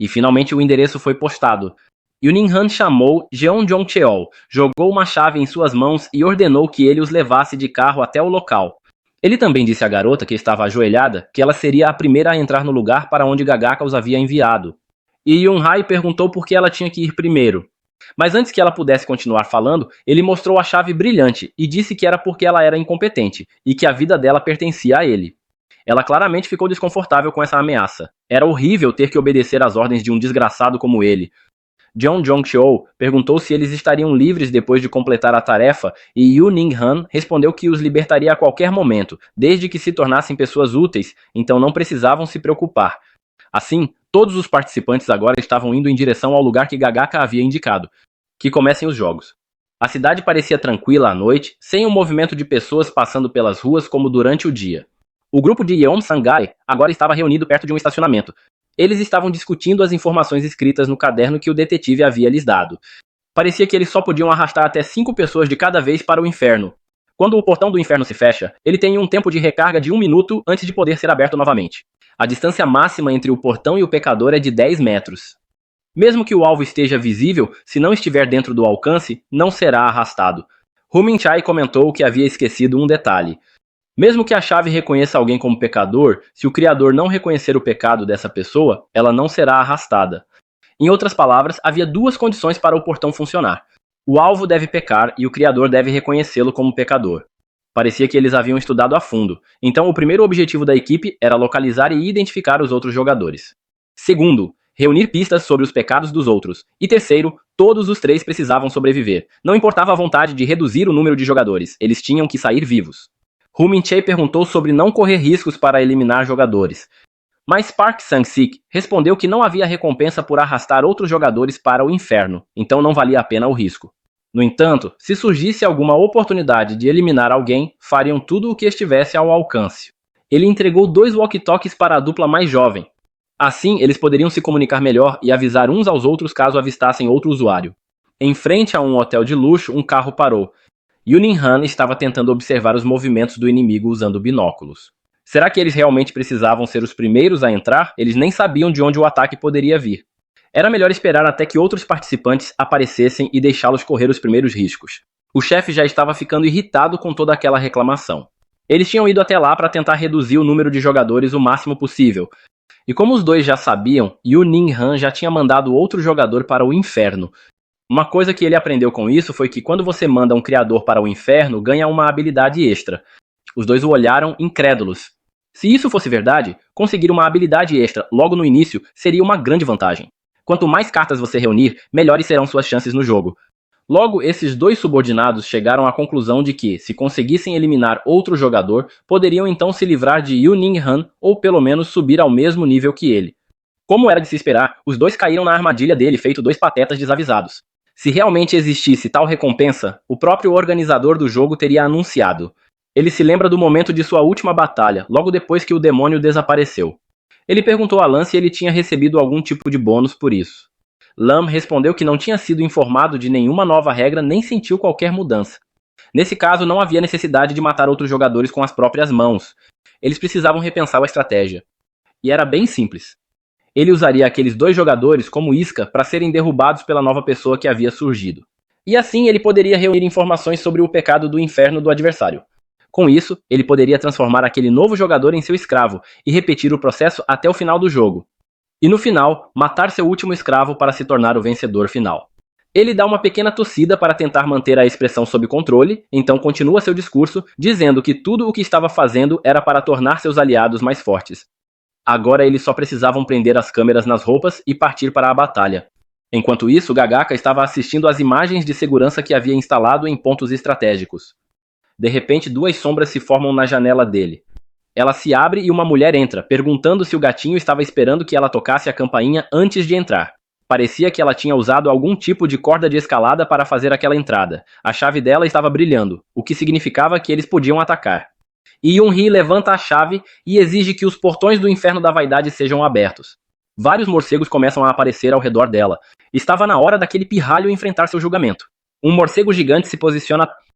E finalmente o endereço foi postado. Yunin Han chamou Jeon Jong-cheol, jogou uma chave em suas mãos e ordenou que ele os levasse de carro até o local. Ele também disse à garota, que estava ajoelhada, que ela seria a primeira a entrar no lugar para onde Gagaka os havia enviado. E Yun-hai perguntou por que ela tinha que ir primeiro. Mas antes que ela pudesse continuar falando, ele mostrou a chave brilhante e disse que era porque ela era incompetente e que a vida dela pertencia a ele. Ela claramente ficou desconfortável com essa ameaça. Era horrível ter que obedecer às ordens de um desgraçado como ele. Jeon Jong-cheol perguntou se eles estariam livres depois de completar a tarefa e Yunin Han respondeu que os libertaria a qualquer momento, desde que se tornassem pessoas úteis, então não precisavam se preocupar. Assim, todos os participantes agora estavam indo em direção ao lugar que Gagaka havia indicado, que comecem os jogos. A cidade parecia tranquila à noite, sem um movimento de pessoas passando pelas ruas como durante o dia. O grupo de Yeom Sang-gai agora estava reunido perto de um estacionamento. Eles estavam discutindo as informações escritas no caderno que o detetive havia lhes dado. Parecia que eles só podiam arrastar até 5 pessoas de cada vez para o inferno. Quando o portão do inferno se fecha, ele tem um tempo de recarga de 1 minuto antes de poder ser aberto novamente. A distância máxima entre o portão e o pecador é de 10 metros. Mesmo que o alvo esteja visível, se não estiver dentro do alcance, não será arrastado. Humin Chai comentou que havia esquecido um detalhe. Mesmo que a chave reconheça alguém como pecador, se o Criador não reconhecer o pecado dessa pessoa, ela não será arrastada. Em outras palavras, havia 2 condições para o portão funcionar. O alvo deve pecar e o Criador deve reconhecê-lo como pecador. Parecia que eles haviam estudado a fundo, então o primeiro objetivo da equipe era localizar e identificar os outros jogadores. Segundo, reunir pistas sobre os pecados dos outros. E terceiro, todos os 3 precisavam sobreviver. Não importava a vontade de reduzir o número de jogadores, eles tinham que sair vivos. Humin Chai perguntou sobre não correr riscos para eliminar jogadores. Mas Park Sang-sik respondeu que não havia recompensa por arrastar outros jogadores para o inferno, então não valia a pena o risco. No entanto, se surgisse alguma oportunidade de eliminar alguém, fariam tudo o que estivesse ao alcance. Ele entregou 2 walkie-talkies para a dupla mais jovem. Assim, eles poderiam se comunicar melhor e avisar uns aos outros caso avistassem outro usuário. Em frente a um hotel de luxo, um carro parou. Yunin Han estava tentando observar os movimentos do inimigo usando binóculos. Será que eles realmente precisavam ser os primeiros a entrar? Eles nem sabiam de onde o ataque poderia vir. Era melhor esperar até que outros participantes aparecessem e deixá-los correr os primeiros riscos. O chefe já estava ficando irritado com toda aquela reclamação. Eles tinham ido até lá para tentar reduzir o número de jogadores o máximo possível. E como os dois já sabiam, Yunin Han já tinha mandado outro jogador para o inferno. Uma coisa que ele aprendeu com isso foi que quando você manda um criador para o inferno, ganha uma habilidade extra. Os dois o olharam incrédulos. Se isso fosse verdade, conseguir uma habilidade extra logo no início seria uma grande vantagem. Quanto mais cartas você reunir, melhores serão suas chances no jogo. Logo, esses 2 subordinados chegaram à conclusão de que, se conseguissem eliminar outro jogador, poderiam então se livrar de Yunin Han ou pelo menos subir ao mesmo nível que ele. Como era de se esperar, os 2 caíram na armadilha dele feito 2 patetas desavisados. Se realmente existisse tal recompensa, o próprio organizador do jogo teria anunciado. Ele se lembra do momento de sua última batalha, logo depois que o demônio desapareceu. Ele perguntou a Lan se ele tinha recebido algum tipo de bônus por isso. Lam respondeu que não tinha sido informado de nenhuma nova regra nem sentiu qualquer mudança. Nesse caso, não havia necessidade de matar outros jogadores com as próprias mãos. Eles precisavam repensar a estratégia. E era bem simples. Ele usaria aqueles 2 jogadores como isca para serem derrubados pela nova pessoa que havia surgido. E assim ele poderia reunir informações sobre o pecado do inferno do adversário. Com isso, ele poderia transformar aquele novo jogador em seu escravo e repetir o processo até o final do jogo. E no final, matar seu último escravo para se tornar o vencedor final. Ele dá uma pequena tossida para tentar manter a expressão sob controle, então continua seu discurso, dizendo que tudo o que estava fazendo era para tornar seus aliados mais fortes. Agora eles só precisavam prender as câmeras nas roupas e partir para a batalha. Enquanto isso, Gagaka estava assistindo às imagens de segurança que havia instalado em pontos estratégicos. De repente, 2 sombras se formam na janela dele. Ela se abre e uma mulher entra, perguntando se o gatinho estava esperando que ela tocasse a campainha antes de entrar. Parecia que ela tinha usado algum tipo de corda de escalada para fazer aquela entrada. A chave dela estava brilhando, o que significava que eles podiam atacar. E Yun-hee levanta a chave e exige que os portões do inferno da vaidade sejam abertos. Vários morcegos começam a aparecer ao redor dela. Estava na hora daquele pirralho enfrentar seu julgamento. Um morcego gigante se posiciona